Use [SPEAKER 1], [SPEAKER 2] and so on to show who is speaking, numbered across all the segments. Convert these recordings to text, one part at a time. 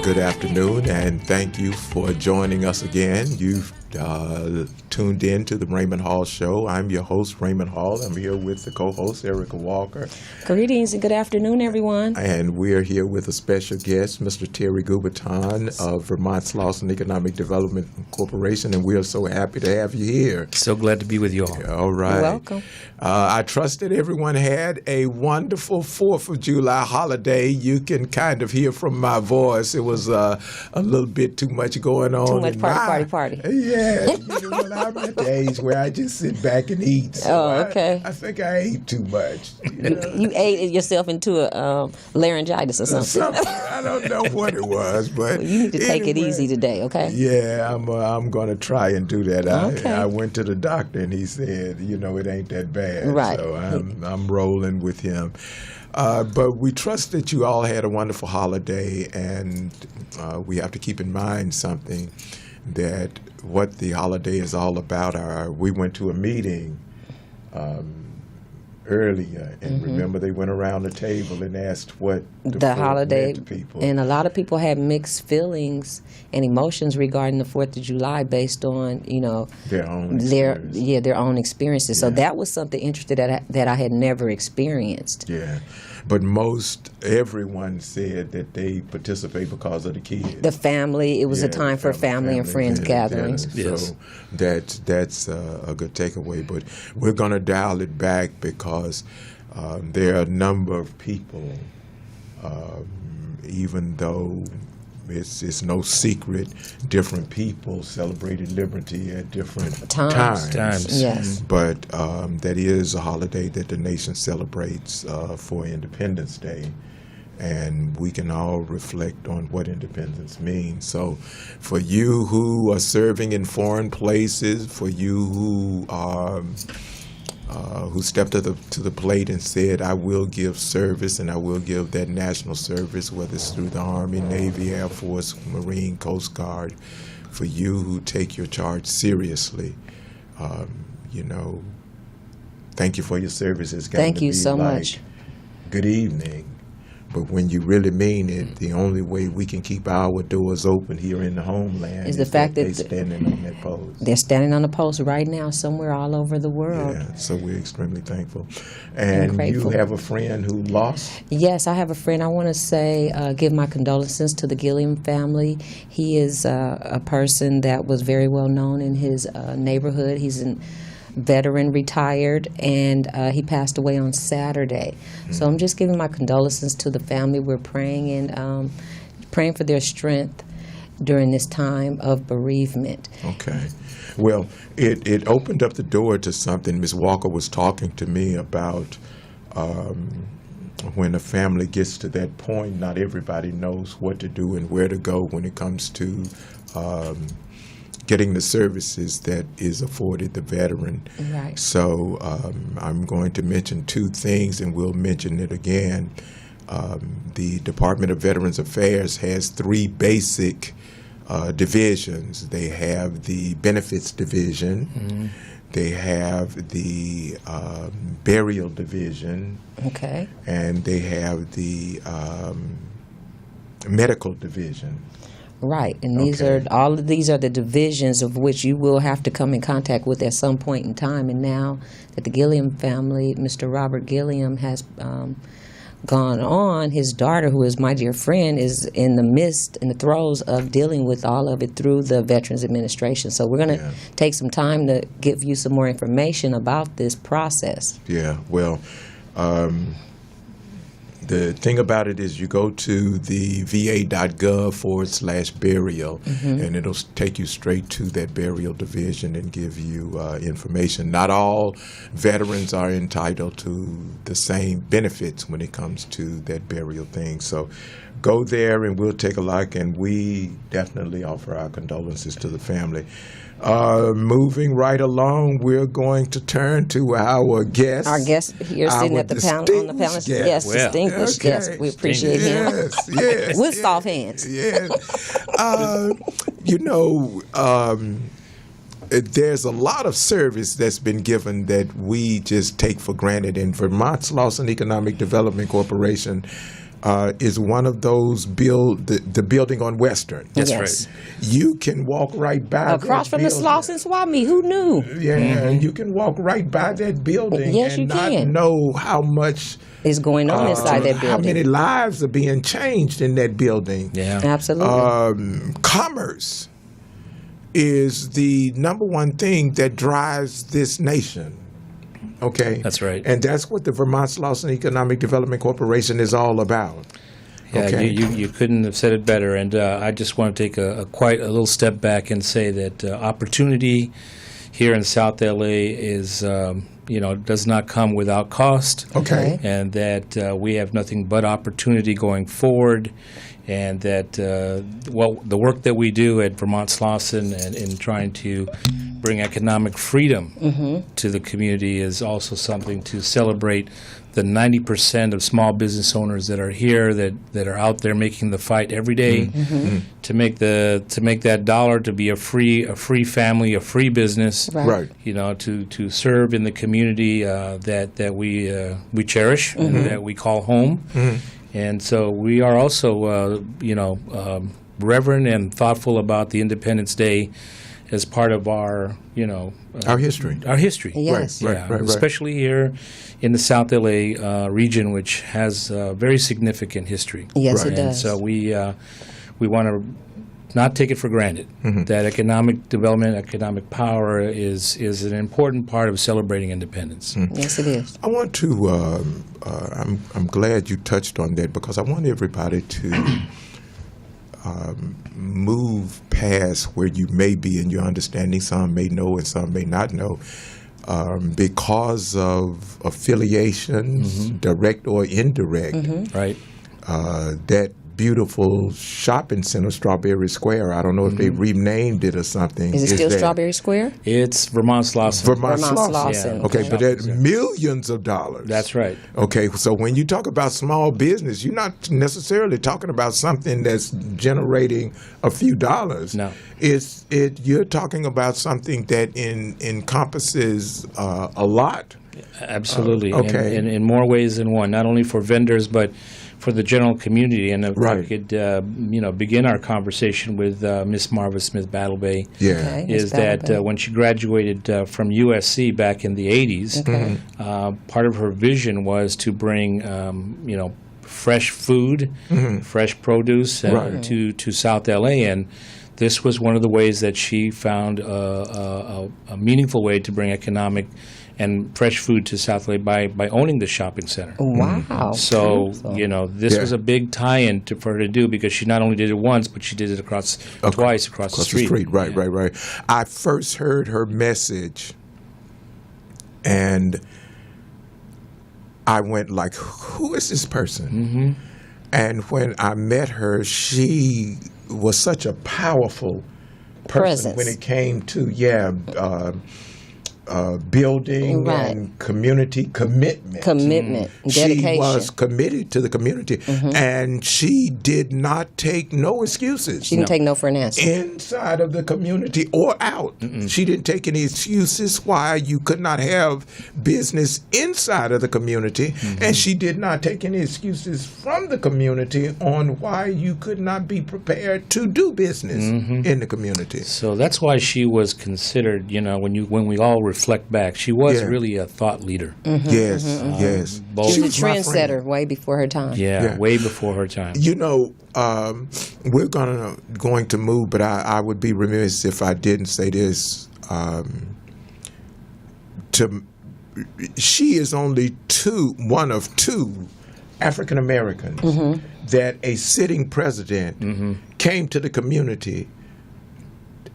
[SPEAKER 1] Good afternoon, and thank you for joining us again. You've tuned in to the Raymond Hall Show. I'm your host, Raymond Hall. I'm here with the co-host, Errecca Walker.
[SPEAKER 2] Greetings and good afternoon, everyone.
[SPEAKER 1] And we're here with a special guest, Mr. Terry Gubatan of Vermont Slauson Economic Development Corporation, and we are so happy to have you here.
[SPEAKER 3] So glad to be with you all.
[SPEAKER 1] All right.
[SPEAKER 2] You're welcome.
[SPEAKER 1] I trust that everyone had a wonderful 4th of July holiday. You can kind of hear from my voice. It was a little bit too much going on.
[SPEAKER 2] Too much party.
[SPEAKER 1] Yeah, you know, I'm at the age where I just sit back and eat. So
[SPEAKER 2] okay.
[SPEAKER 1] I think I ate too much.
[SPEAKER 2] You ate yourself into a laryngitis or something.
[SPEAKER 1] I don't know what it was, but
[SPEAKER 2] Well, you need to take it easy today, okay?
[SPEAKER 1] Yeah, I'm going to try and do that.
[SPEAKER 2] Okay.
[SPEAKER 1] I went to the doctor and he said, you know, it ain't that bad.
[SPEAKER 2] Right.
[SPEAKER 1] So I'm rolling with him. But we trust that you all had a wonderful holiday, and we have to keep in mind something, that what the holiday is all about. We went to a meeting earlier, and remember they went around the table and asked what
[SPEAKER 2] the holiday
[SPEAKER 1] meant to people.
[SPEAKER 2] And a lot of people had mixed feelings and emotions regarding the 4th of July based on, you know,
[SPEAKER 1] their own
[SPEAKER 2] experiences. So that was something interesting that I had never experienced.
[SPEAKER 1] Yeah. But everyone said that they participate because of the kids.
[SPEAKER 2] The family, it was a time for family and friends gatherings.
[SPEAKER 3] Yes.
[SPEAKER 1] So that's a good takeaway. But we're going to dial it back because there are a number of people, even though it's no secret, different people celebrated liberty at different times.
[SPEAKER 2] Yes.
[SPEAKER 1] But that is a holiday that the nation celebrates for Independence Day. And we can all reflect on what independence means. So for you who are serving in foreign places, for you who stepped to the plate and said, I will give service, and I will give that national service, whether it's through the Army, Navy, Air Force, Marine, Coast Guard, for you who take your charge seriously, you know, thank you for your service.
[SPEAKER 2] Thank you so much.
[SPEAKER 1] Good evening. But when you really mean it, the only way we can keep our doors open here in the homeland
[SPEAKER 2] is the fact that
[SPEAKER 1] they're standing on that post.
[SPEAKER 2] They're standing on the post right now somewhere all over the world.
[SPEAKER 1] Yeah, so we're extremely thankful. And
[SPEAKER 2] grateful.
[SPEAKER 1] You have a friend who lost?
[SPEAKER 2] Yes, I have a friend. I want to say, give my condolences to the Gilliam family. He is a person that was very well known in his neighborhood. He's a veteran, retired, and he passed away on Saturday. So I'm just giving my condolences to the family. We're praying and praying for their strength during this time of bereavement.
[SPEAKER 1] Okay. Well, it opened up the door to something Ms. Walker was talking to me about. When a family gets to that point, not everybody knows what to do and where to go when it comes to getting the services that is afforded the veteran.
[SPEAKER 2] Right.
[SPEAKER 1] So I'm going to mention two things, and we'll mention it again. The Department of Veterans Affairs has three basic divisions. They have the benefits division. They have the burial division.
[SPEAKER 2] Okay.
[SPEAKER 1] And they have the medical division.
[SPEAKER 2] Right, and all of these are the divisions of which you will have to come in contact with at some point in time. And now that the Gilliam family, Mr. Robert Gilliam, has gone on, his daughter, who is my dear friend, is in the throes of dealing with all of it through the Veterans Administration. So we're going to take some time to give you some more information about this process.
[SPEAKER 1] Yeah, well, the thing about it is you go to the va.gov/burial, and it'll take you straight to that burial division and give you information. Not all veterans are entitled to the same benefits when it comes to that burial thing. So go there and we'll take a look, and we definitely offer our condolences to the family. Moving right along, we're going to turn to our guest.
[SPEAKER 2] Our guest here sitting at the panel, on the panel. Yes, distinguished guest. We appreciate him.
[SPEAKER 1] Yes.
[SPEAKER 2] With soft hands.
[SPEAKER 1] Yes. There's a lot of service that's been given that we just take for granted. In Vermont Slauson Economic Development Corporation, is one of those the building on Western.
[SPEAKER 3] That's
[SPEAKER 2] Yes.
[SPEAKER 3] right.
[SPEAKER 1] You can walk right by
[SPEAKER 2] Across
[SPEAKER 1] that
[SPEAKER 2] from the
[SPEAKER 1] building.
[SPEAKER 2] Slauson swap meet. Who knew?
[SPEAKER 1] Yeah, you can walk right by that building
[SPEAKER 2] Yes,
[SPEAKER 1] and
[SPEAKER 2] you
[SPEAKER 1] not
[SPEAKER 2] can.
[SPEAKER 1] know how much
[SPEAKER 2] Is going on inside that
[SPEAKER 1] how many
[SPEAKER 2] building.
[SPEAKER 1] lives are being changed in that building.
[SPEAKER 3] Yeah.
[SPEAKER 2] Absolutely.
[SPEAKER 1] Commerce is the number one thing that drives this nation. Okay,
[SPEAKER 3] That's right.
[SPEAKER 1] and that's what the Vermont Slauson Economic Development Corporation is all about.
[SPEAKER 3] Yeah,
[SPEAKER 1] Okay.
[SPEAKER 3] you couldn't have said it better. And I just want to take quite a little step back and say that opportunity here in South LA is, does not come without cost.
[SPEAKER 1] Okay.
[SPEAKER 3] And that we have nothing but opportunity going forward. And that, the work that we do at Vermont Slauson and in trying to bring economic freedom to the community is also something to celebrate the 90% of small business owners that are here that are out there making the fight every day to make that dollar to be a free family, a free business.
[SPEAKER 1] Right.
[SPEAKER 3] To serve in the community that we cherish and that we call home. And so we are also, reverent and thoughtful about the Independence Day as part of our,
[SPEAKER 1] Our history.
[SPEAKER 3] Our history.
[SPEAKER 2] Yes.
[SPEAKER 1] Right,
[SPEAKER 3] Yeah,
[SPEAKER 1] right.
[SPEAKER 3] especially here in the South LA region, which has very significant history.
[SPEAKER 2] Yes,
[SPEAKER 1] Right.
[SPEAKER 2] it
[SPEAKER 3] And
[SPEAKER 2] does.
[SPEAKER 3] so we want to not take it for granted that economic development, economic power is an important part of celebrating independence.
[SPEAKER 2] Yes, it is.
[SPEAKER 1] I want to. I'm glad you touched on that because I want everybody to move past where you may be in your understanding. Some may know and some may not know. Because of affiliations, direct or indirect,
[SPEAKER 3] Right?
[SPEAKER 1] that beautiful shopping center, Strawberry Square, I don't know if they renamed it or something.
[SPEAKER 2] Is it still
[SPEAKER 1] there.
[SPEAKER 2] Strawberry Square?
[SPEAKER 3] It's Vermont Slauson.
[SPEAKER 1] Vermont
[SPEAKER 2] Vermont
[SPEAKER 1] Slauson.
[SPEAKER 2] Slauson.
[SPEAKER 3] Yeah.
[SPEAKER 1] Okay,
[SPEAKER 3] Yeah.
[SPEAKER 1] but that's millions of dollars.
[SPEAKER 3] That's right.
[SPEAKER 1] Okay, so when you talk about small business, you're not necessarily talking about something that's generating a few dollars.
[SPEAKER 3] No.
[SPEAKER 1] You're talking about something that encompasses a lot.
[SPEAKER 3] Absolutely.
[SPEAKER 1] Okay.
[SPEAKER 3] In more ways than one, not only for vendors, but for the general community. And if I
[SPEAKER 1] Right.
[SPEAKER 3] could, begin our conversation with Miss Marva Smith Battlebay.
[SPEAKER 1] Yeah.
[SPEAKER 2] Okay. Miss
[SPEAKER 3] Is that
[SPEAKER 2] Battlebay.
[SPEAKER 3] when she graduated from USC back in the 80s, part of her vision was to bring, fresh food, fresh produce
[SPEAKER 1] Right.
[SPEAKER 3] to South LA. And this was one of the ways that she found a meaningful way to bring economic and fresh food to South LA by owning the shopping center.
[SPEAKER 2] Wow.
[SPEAKER 3] So, this
[SPEAKER 1] Yeah.
[SPEAKER 3] was a big tie-in for her to do because she not only did it once, but she did it twice across the street.
[SPEAKER 1] Right, right, right. I first heard her message, and I went like, "Who is this person?" And when I met her, she was such a powerful person
[SPEAKER 2] Presence.
[SPEAKER 1] when it came to building
[SPEAKER 2] Right.
[SPEAKER 1] and community commitment.
[SPEAKER 2] Commitment,
[SPEAKER 1] She
[SPEAKER 2] dedication.
[SPEAKER 1] was committed to the community, and she did not take no excuses.
[SPEAKER 2] She didn't take no for an answer.
[SPEAKER 1] Inside of the community or out. She didn't take any excuses why you could not have business inside of the community, and she did not take any excuses from the community on why you could not be prepared to do business in the community.
[SPEAKER 3] So that's why she was considered, when we all reflect back, she was
[SPEAKER 1] Yeah.
[SPEAKER 3] really a thought leader.
[SPEAKER 1] Yes, yes.
[SPEAKER 3] both-
[SPEAKER 2] She was a
[SPEAKER 1] was my friend.
[SPEAKER 2] trendsetter way before her time.
[SPEAKER 3] Yeah,
[SPEAKER 1] Yeah.
[SPEAKER 3] way before her time.
[SPEAKER 1] We're going to move, but I would be remiss if I didn't say this. She is only one of two African Americans that a sitting president came to the community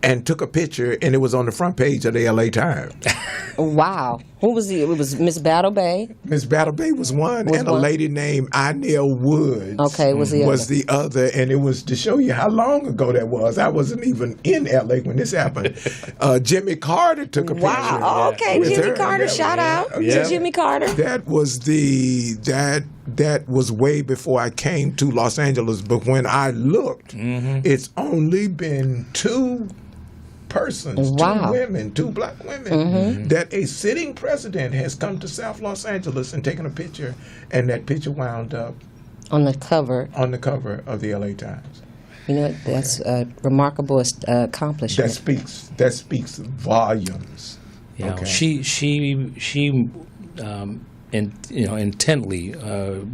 [SPEAKER 1] and took a picture, and it was on the front page of the LA Times.
[SPEAKER 2] Wow. Who was he? It was Miss Battlebay.
[SPEAKER 1] Miss Battlebay was one,
[SPEAKER 2] Was
[SPEAKER 1] and a
[SPEAKER 2] one?
[SPEAKER 1] lady named Inell Woods
[SPEAKER 2] Okay, was the
[SPEAKER 1] was
[SPEAKER 2] other.
[SPEAKER 1] the other, and it was to show you how long ago that was. I wasn't even in LA when this happened. Jimmy Carter took a picture.
[SPEAKER 2] Wow. Oh, okay,
[SPEAKER 1] with
[SPEAKER 2] Jimmy
[SPEAKER 1] her.
[SPEAKER 2] Carter. Shout out to Jimmy Carter.
[SPEAKER 1] That was that was way before I came to Los Angeles. But when I looked, it's only been two persons,
[SPEAKER 2] Wow.
[SPEAKER 1] two women, two black women, that a sitting president has come to South Los Angeles and taken a picture, and that picture wound up
[SPEAKER 2] On the cover.
[SPEAKER 1] On the cover of the LA Times.
[SPEAKER 2] You know, that's a remarkable accomplishment.
[SPEAKER 1] That speaks volumes.
[SPEAKER 3] You know,
[SPEAKER 1] Okay.
[SPEAKER 3] she intently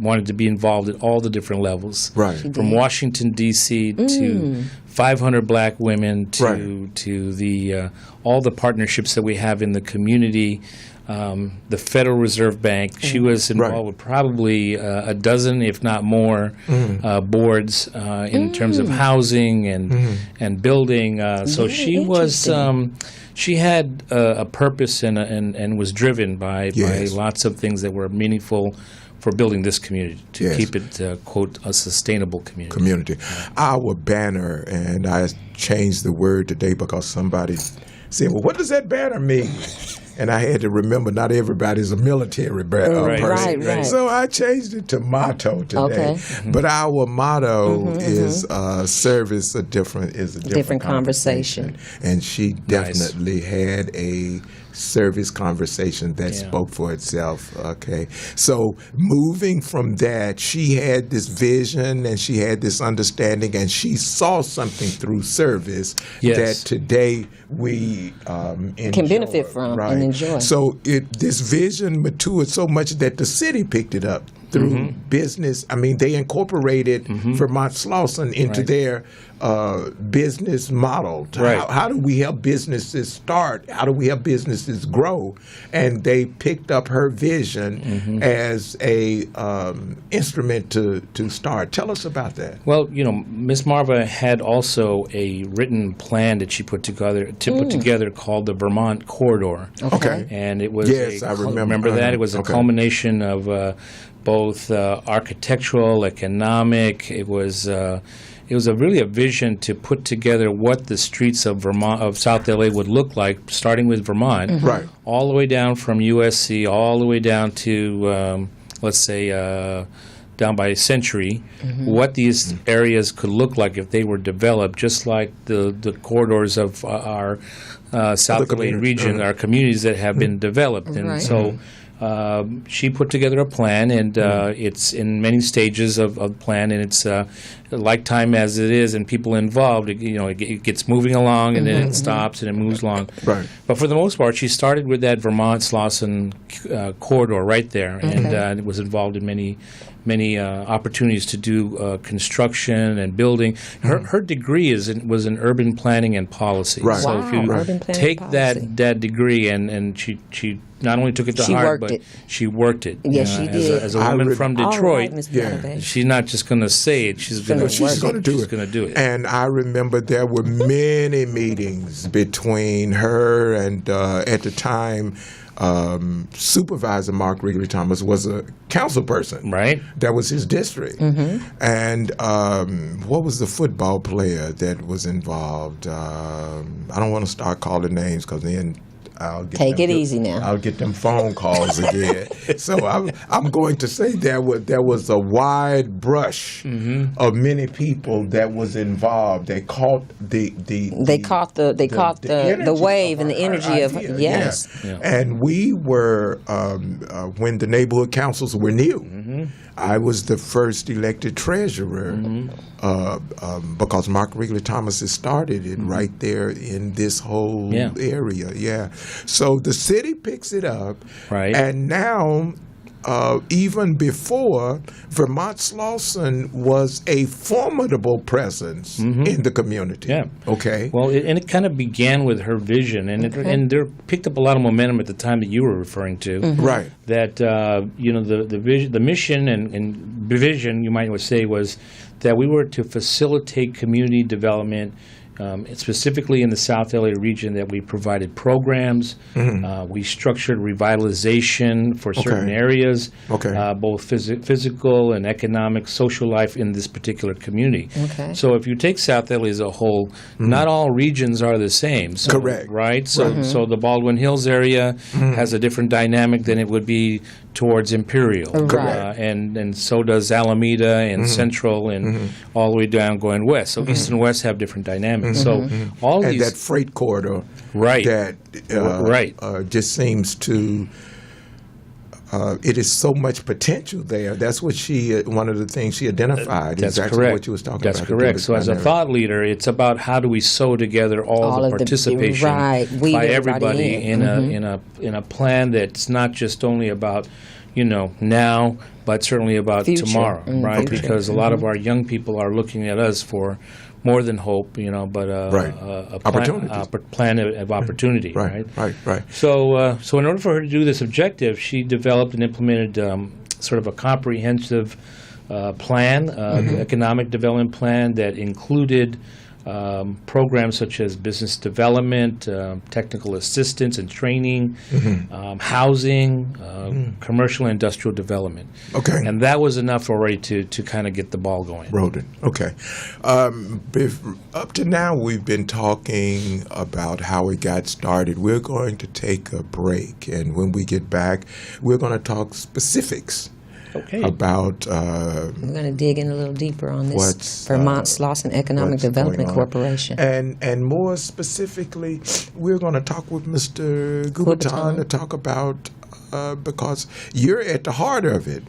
[SPEAKER 3] wanted to be involved at all the different levels.
[SPEAKER 1] Right.
[SPEAKER 3] From Washington D.C. to 500 black women to
[SPEAKER 1] Right.
[SPEAKER 3] to the all the partnerships that we have in the community. The Federal Reserve Bank. She was involved
[SPEAKER 1] Right.
[SPEAKER 3] with probably a dozen, if not more, boards in terms of housing and building. So
[SPEAKER 2] Very
[SPEAKER 3] she was.
[SPEAKER 2] interesting.
[SPEAKER 3] She had a purpose and was driven by
[SPEAKER 1] Yes.
[SPEAKER 3] lots of things that were meaningful for building this community to
[SPEAKER 1] Yes.
[SPEAKER 3] keep it quote a sustainable community.
[SPEAKER 1] Community. Our banner, and I changed the word today because somebody said, "Well, what does that banner mean?" And I had to remember not everybody's a military
[SPEAKER 3] Right.
[SPEAKER 1] person.
[SPEAKER 2] Right.
[SPEAKER 1] So I changed it to motto today.
[SPEAKER 2] Okay.
[SPEAKER 1] But our motto is service is a different
[SPEAKER 2] conversation.
[SPEAKER 1] And she definitely had a service conversation that spoke for itself. Okay. So moving from that, she had this vision and she had this understanding and she saw something through service
[SPEAKER 3] Yes.
[SPEAKER 1] that today we
[SPEAKER 2] Can benefit
[SPEAKER 1] enjoy,
[SPEAKER 2] from
[SPEAKER 1] right?
[SPEAKER 2] and enjoy.
[SPEAKER 1] So this vision matured so much that the city picked it up through business. I mean, they incorporated Vermont Slauson into their business model.
[SPEAKER 3] Right.
[SPEAKER 1] How do we help businesses start? How do we help businesses grow? And they picked up her vision as a instrument to start. Tell us about that.
[SPEAKER 3] Well, you know, Miss Marva had also a written plan that she put together called the Vermont Corridor.
[SPEAKER 1] Okay.
[SPEAKER 3] And it was
[SPEAKER 1] Yes, I remember.
[SPEAKER 3] Remember that? It was a
[SPEAKER 1] Okay.
[SPEAKER 3] culmination of both architectural, economic. It was really a vision to put together what the streets of Vermont, of South LA, would look like, starting with Vermont,
[SPEAKER 1] Right.
[SPEAKER 3] all the way down from USC, all the way down to let's say down by Century, what these areas could look like if they were developed, just like the corridors of our South LA
[SPEAKER 1] communities.
[SPEAKER 3] region, our communities that have been developed. And
[SPEAKER 2] Right.
[SPEAKER 3] so she put together a plan, and it's in many stages of plan, and it's like time as it is, and people involved. It gets moving along, and then it stops, and it moves along.
[SPEAKER 1] Right.
[SPEAKER 3] But for the most part, she started with that Vermont Slauson corridor right there, and it was involved in many opportunities to do construction and building. Her degree was in urban planning and policy.
[SPEAKER 1] Right.
[SPEAKER 3] So
[SPEAKER 2] Wow,
[SPEAKER 3] if you
[SPEAKER 2] urban planning
[SPEAKER 3] take
[SPEAKER 2] and policy.
[SPEAKER 3] that degree and she not only took it to
[SPEAKER 2] She
[SPEAKER 3] heart,
[SPEAKER 2] worked
[SPEAKER 3] but
[SPEAKER 2] it.
[SPEAKER 3] she worked it.
[SPEAKER 2] Yes, she did.
[SPEAKER 3] As a woman from
[SPEAKER 2] All
[SPEAKER 3] Detroit,
[SPEAKER 2] right, Ms.
[SPEAKER 1] Yeah.
[SPEAKER 2] Bernabé.
[SPEAKER 3] she's not just going to say it. She's going to
[SPEAKER 2] She's
[SPEAKER 1] gonna do it.
[SPEAKER 3] going to do it.
[SPEAKER 1] And I remember there were many meetings between her and, at the time, Supervisor Mark Wrigley Thomas was a council person.
[SPEAKER 3] Right.
[SPEAKER 1] That was his district. And what was the football player that was involved? I don't want to start calling names because then I'll get
[SPEAKER 2] Take
[SPEAKER 1] them
[SPEAKER 2] it easy now.
[SPEAKER 1] I'll get them phone calls again. So I'm going to say there was a wide brush of many people that was involved. They caught the energy
[SPEAKER 2] wave and
[SPEAKER 1] of
[SPEAKER 2] the
[SPEAKER 1] our
[SPEAKER 2] energy of
[SPEAKER 1] idea.
[SPEAKER 2] yes.
[SPEAKER 3] Yeah.
[SPEAKER 1] And we were when the neighborhood councils were new. I was the first elected treasurer because Mark Wrigley Thomas had started it right there in this whole area. Yeah. So the city picks it up.
[SPEAKER 3] Right.
[SPEAKER 1] And now, even before, Vermont Slauson was a formidable presence in the community.
[SPEAKER 3] Yeah.
[SPEAKER 1] Okay.
[SPEAKER 3] Well, it kind of began with her vision, and there picked up a lot of momentum at the time that you were referring to.
[SPEAKER 1] Right.
[SPEAKER 3] That the vision, the mission and vision, you might say, was that we were to facilitate community development. Specifically in the South LA region, that we provided programs, we structured revitalization for certain areas, both physical and economic, social life in this particular community.
[SPEAKER 2] Okay.
[SPEAKER 3] So if you take South LA as a whole, not all regions are the same. So,
[SPEAKER 1] Correct.
[SPEAKER 3] Right? So, so the Baldwin Hills area has a different dynamic than it would be towards Imperial.
[SPEAKER 2] Correct.
[SPEAKER 3] And so does Alameda and Central and all the way down going west. So East and West have different dynamics. So all
[SPEAKER 1] And
[SPEAKER 3] these
[SPEAKER 1] that freight corridor
[SPEAKER 3] Right.
[SPEAKER 1] that
[SPEAKER 3] Right.
[SPEAKER 1] just seems to it is so much potential there. That's what one of the things she identified.
[SPEAKER 3] That's
[SPEAKER 1] exactly
[SPEAKER 3] correct.
[SPEAKER 1] what you was talking
[SPEAKER 3] That's
[SPEAKER 1] about.
[SPEAKER 3] correct. So as a thought leader, it's about how do we sew together all the
[SPEAKER 2] of
[SPEAKER 3] participation
[SPEAKER 2] weed
[SPEAKER 3] by
[SPEAKER 2] everybody
[SPEAKER 3] everybody in a plan that's not just only about now, but certainly about
[SPEAKER 2] Future.
[SPEAKER 3] tomorrow, right?
[SPEAKER 2] Future.
[SPEAKER 3] Because a lot of our young people are looking at us for more than hope, but
[SPEAKER 1] Right.
[SPEAKER 3] a
[SPEAKER 1] Opportunities.
[SPEAKER 3] plan of opportunity, right?
[SPEAKER 1] Right.
[SPEAKER 3] So, in order for her to do this objective, she developed and implemented sort of a comprehensive plan, economic development plan that included programs such as business development, technical assistance and training, housing, commercial and industrial development.
[SPEAKER 1] Okay.
[SPEAKER 3] And that was enough already to kind of get the ball going.
[SPEAKER 1] Roden. Okay. Up to now, we've been talking about how it got started. We're going to take a break, and when we get back, we're going to talk specifics.
[SPEAKER 3] Okay.
[SPEAKER 1] About
[SPEAKER 2] We're going to dig in a little deeper on this
[SPEAKER 1] what's,
[SPEAKER 2] Vermont Slauson Economic
[SPEAKER 1] what's
[SPEAKER 2] Development
[SPEAKER 1] going on.
[SPEAKER 2] Corporation.
[SPEAKER 1] And more specifically, we're going to talk with Mr. Gubatan to talk about, because you're at the heart of it,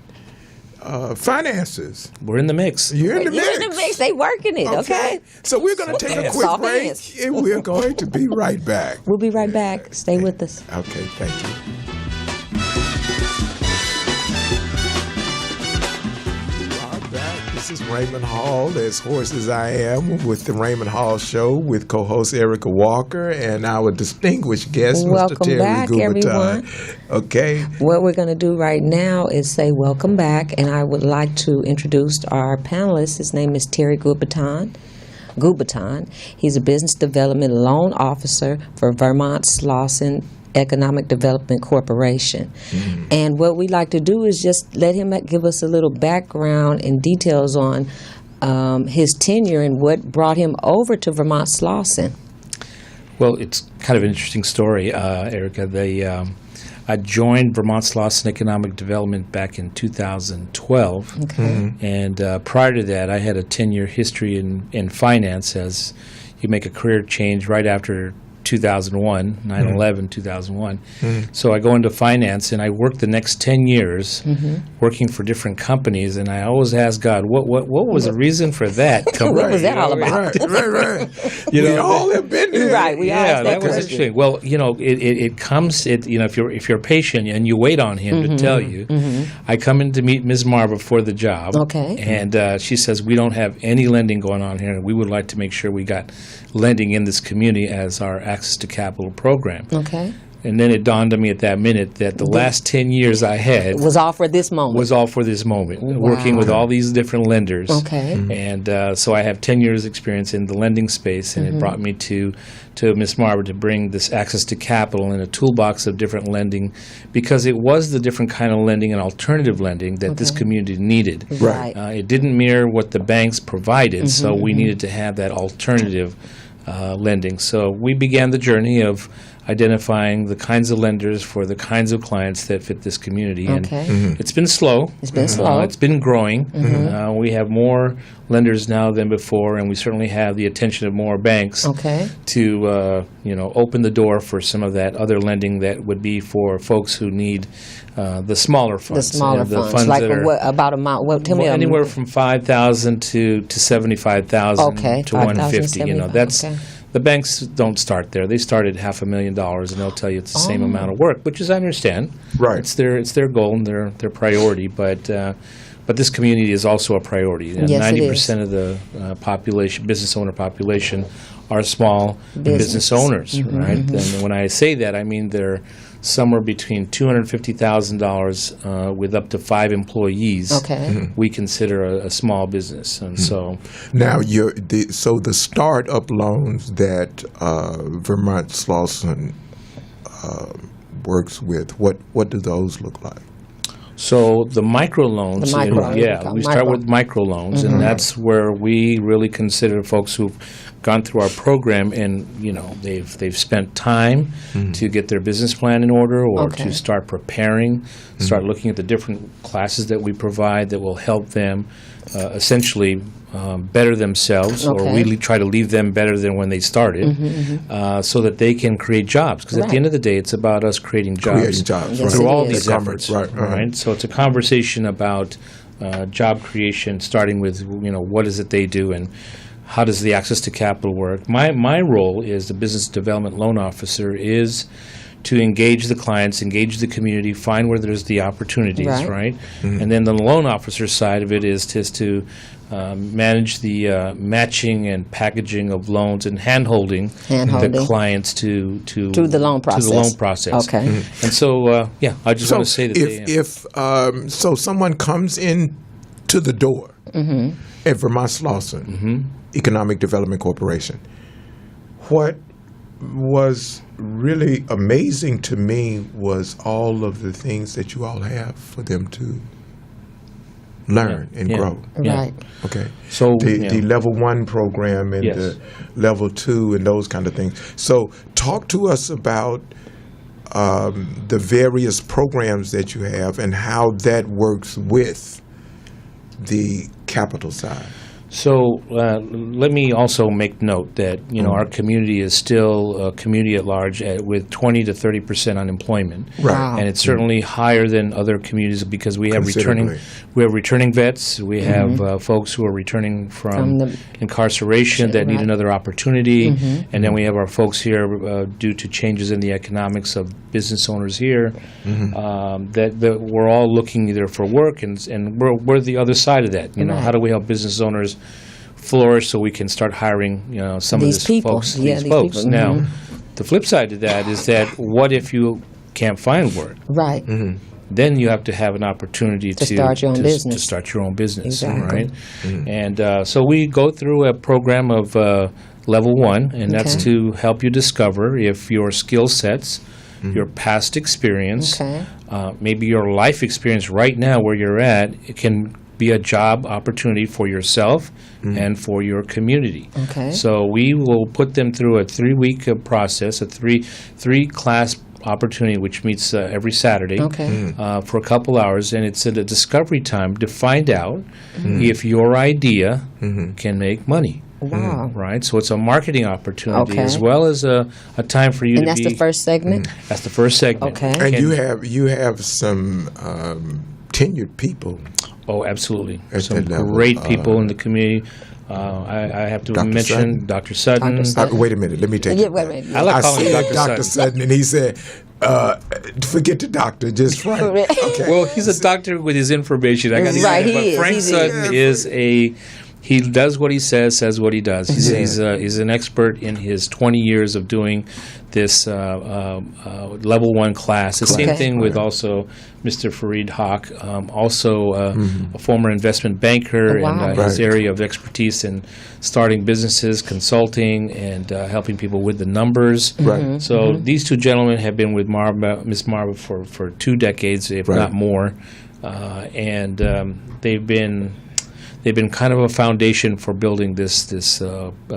[SPEAKER 1] finances.
[SPEAKER 3] We're in the mix.
[SPEAKER 1] You're in the mix.
[SPEAKER 2] You're in the mix. They working it, okay?
[SPEAKER 1] So we're going to take a quick
[SPEAKER 2] Soft
[SPEAKER 1] break,
[SPEAKER 2] hands.
[SPEAKER 1] and we're going to be right back.
[SPEAKER 2] We'll be right back. Stay with us.
[SPEAKER 1] Okay, thank you. This is Raymond Hall, as hoarse as I am, with the Raymond Hall Show with co-host Errecca Walker and our distinguished guest,
[SPEAKER 2] Welcome
[SPEAKER 1] Mr. Terry
[SPEAKER 2] back,
[SPEAKER 1] Gubatan.
[SPEAKER 2] everyone.
[SPEAKER 1] Okay.
[SPEAKER 2] What we're going to do right now is say welcome back, and I would like to introduce our panelist. His name is Terry Gubatan. He's a business development loan officer for Vermont Slauson Economic Development Corporation. And what we like to do is just let him give us a little background and details on his tenure and what brought him over to Vermont Slauson.
[SPEAKER 3] Well, it's kind of an interesting story, Errecca. I joined Vermont Slauson Economic Development back in 2012.
[SPEAKER 2] Okay.
[SPEAKER 3] And prior to that, I had a 10-year history in finance, as you make a career change right after 2001, 9/11, 2001. So I go into finance, and I worked the next 10 years working for different companies, and I always ask God, what was the reason for that?
[SPEAKER 2] What was that all about?
[SPEAKER 1] Right. We all have been there.
[SPEAKER 2] Right, we all
[SPEAKER 3] Yeah,
[SPEAKER 2] asked
[SPEAKER 3] that was
[SPEAKER 2] question.
[SPEAKER 3] interesting. Well, it comes, if you're patient and you wait on him to tell you, I come in to meet Ms. Marva for the job.
[SPEAKER 2] Okay.
[SPEAKER 3] And she says, we don't have any lending going on here, and we would like to make sure we got lending in this community as our access to capital program.
[SPEAKER 2] Okay.
[SPEAKER 3] And then it dawned on me at that minute that the last 10 years I had
[SPEAKER 2] It was all for this moment.
[SPEAKER 3] was all for this moment,
[SPEAKER 2] Wow.
[SPEAKER 3] working with all these different lenders.
[SPEAKER 2] Okay.
[SPEAKER 3] And so I have 10 years experience in the lending space, and it brought me to Ms. Marva to bring this access to capital in a toolbox of different lending, because it was the different kind of lending and alternative lending that this community needed.
[SPEAKER 2] Right.
[SPEAKER 3] It didn't mirror what the banks provided, so we needed to have that alternative lending. So we began the journey of identifying the kinds of lenders for the kinds of clients that fit this community.
[SPEAKER 2] Okay.
[SPEAKER 3] And it's been slow.
[SPEAKER 2] It's been slow.
[SPEAKER 3] It's been growing. We have more lenders now than before, and we certainly have the attention of more banks
[SPEAKER 2] Okay.
[SPEAKER 3] to open the door for some of that other lending that would be for folks who need the smaller funds.
[SPEAKER 2] The smaller
[SPEAKER 3] and the
[SPEAKER 2] funds. Like
[SPEAKER 3] that are
[SPEAKER 2] what about amount? What? Tell me.
[SPEAKER 3] anywhere from 5,000 to 75,000
[SPEAKER 2] Okay,
[SPEAKER 3] to
[SPEAKER 2] 5,000,
[SPEAKER 3] 150.
[SPEAKER 2] 75,
[SPEAKER 3] That's
[SPEAKER 2] okay.
[SPEAKER 3] the banks don't start there. They start at $500,000, and they'll tell you it's the same amount of work, which is I understand.
[SPEAKER 1] Right.
[SPEAKER 3] It's their goal and their priority, but this community is also a priority. And
[SPEAKER 2] Yes, it
[SPEAKER 3] 90% of the population, business owner population, are small business owners, right? And when I say that, I mean they're somewhere between $250,000 with up to 5 employees.
[SPEAKER 2] Okay.
[SPEAKER 3] We consider a small business, and so
[SPEAKER 1] Now, so the startup loans that Vermont Slauson works with, what do those look like?
[SPEAKER 3] So the microloans,
[SPEAKER 2] The micro-
[SPEAKER 3] we start with microloans, and that's where we really consider folks who've gone through our program and, they've spent time to get their business plan in order or
[SPEAKER 2] Okay.
[SPEAKER 3] to start preparing, start looking at the different classes that we provide that will help them essentially better themselves, or
[SPEAKER 2] Okay.
[SPEAKER 3] we try to leave them better than when they started, so that they can create jobs. Because at the end of the day, it's about us creating jobs,
[SPEAKER 1] Creating jobs,
[SPEAKER 2] Yes,
[SPEAKER 3] through
[SPEAKER 2] it
[SPEAKER 3] all
[SPEAKER 2] is.
[SPEAKER 3] these efforts.
[SPEAKER 1] Right,
[SPEAKER 3] Right. So it's a conversation about job creation, starting with what is it they do and how does the access to capital work. My role as the business development loan officer is to engage the clients, engage the community, find where there's the opportunities, right? And then the loan officer side of it is to manage the matching and packaging of loans and hand-holding the clients to
[SPEAKER 2] the loan process.
[SPEAKER 3] To the loan process.
[SPEAKER 2] Okay.
[SPEAKER 3] And so, I just want to say that
[SPEAKER 1] if someone comes in to the door at Vermont Slauson Economic Development Corporation, what was really amazing to me was all of the things that you all have for them to learn and grow.
[SPEAKER 2] Right.
[SPEAKER 1] Okay.
[SPEAKER 3] So
[SPEAKER 1] the level 1 program and
[SPEAKER 3] Yes.
[SPEAKER 1] the level 2 and those kind of things. So talk to us about the various programs that you have and how that works with the capital side.
[SPEAKER 3] So let me also make note that our community is still a community at large with 20 to 30% unemployment,
[SPEAKER 1] Right.
[SPEAKER 2] Wow.
[SPEAKER 3] and it's certainly higher than other communities because we have returning vets, we have folks who are returning from
[SPEAKER 2] the-
[SPEAKER 3] incarceration that need
[SPEAKER 2] Right.
[SPEAKER 3] another opportunity, and then we have our folks here due to changes in the economics of business owners here that we're all looking either for work and we're the other side of that. How do we help business owners flourish so we can start hiring some
[SPEAKER 2] These
[SPEAKER 3] of these
[SPEAKER 2] people.
[SPEAKER 3] folks.
[SPEAKER 2] Yeah,
[SPEAKER 3] these
[SPEAKER 2] these
[SPEAKER 3] folks.
[SPEAKER 2] people.
[SPEAKER 3] Now, the flip side to that is that what if you can't find work?
[SPEAKER 2] Right.
[SPEAKER 3] Then you have to have an opportunity to
[SPEAKER 2] start your own business.
[SPEAKER 3] To start your own business,
[SPEAKER 2] Exactly.
[SPEAKER 3] right? And so we go through a program of level 1, and that's
[SPEAKER 2] Okay.
[SPEAKER 3] to help you discover if your skill sets, your past experience,
[SPEAKER 2] Okay.
[SPEAKER 3] maybe your life experience right now where you're at, it can be a job opportunity for yourself and for your community.
[SPEAKER 2] Okay.
[SPEAKER 3] So we will put them through a 3-week process, a three class opportunity, which meets every Saturday
[SPEAKER 2] Okay.
[SPEAKER 3] for a couple hours, and it's at a discovery time to find out if your idea can make money.
[SPEAKER 2] Wow.
[SPEAKER 3] Right, so it's a marketing opportunity
[SPEAKER 2] Okay.
[SPEAKER 3] as well as a time for you
[SPEAKER 2] And
[SPEAKER 3] to
[SPEAKER 2] that's
[SPEAKER 3] be.
[SPEAKER 2] the first segment?
[SPEAKER 3] That's the first segment.
[SPEAKER 2] Okay.
[SPEAKER 1] And
[SPEAKER 3] Can-
[SPEAKER 1] you have some tenured people.
[SPEAKER 3] Oh, absolutely.
[SPEAKER 1] At
[SPEAKER 3] Some
[SPEAKER 1] that level,
[SPEAKER 3] great people in the community. I have to
[SPEAKER 1] Dr.
[SPEAKER 3] mention
[SPEAKER 1] Sutton?
[SPEAKER 3] Dr. Sutton.
[SPEAKER 2] Dr. Sutton.
[SPEAKER 1] Wait a minute, let me take
[SPEAKER 2] Yeah,
[SPEAKER 1] it
[SPEAKER 2] wait,
[SPEAKER 1] back.
[SPEAKER 2] wait.
[SPEAKER 3] I like
[SPEAKER 1] I
[SPEAKER 3] calling
[SPEAKER 1] said
[SPEAKER 3] Dr.
[SPEAKER 1] Dr.
[SPEAKER 3] Sutton.
[SPEAKER 1] Sutton, and he said, forget the doctor, just Frank. Okay.
[SPEAKER 3] Well, he's a doctor with his information. I got to
[SPEAKER 2] Right,
[SPEAKER 3] say,
[SPEAKER 2] he
[SPEAKER 3] but
[SPEAKER 2] is.
[SPEAKER 3] Frank
[SPEAKER 2] He's
[SPEAKER 3] Sutton is a. He does what he says what he does. He's an expert in his 20 years of doing this level 1 class. The same
[SPEAKER 2] Okay.
[SPEAKER 3] thing with also Mr. Fareed Haq, also a former investment banker,
[SPEAKER 2] Oh, wow.
[SPEAKER 3] and his
[SPEAKER 1] Right.
[SPEAKER 3] area of expertise in starting businesses, consulting, and helping people with the numbers.
[SPEAKER 1] Right.
[SPEAKER 3] So these two gentlemen have been with Miss Marva for 2 decades, if
[SPEAKER 1] Right.
[SPEAKER 3] not more, and they've been kind of a foundation for building this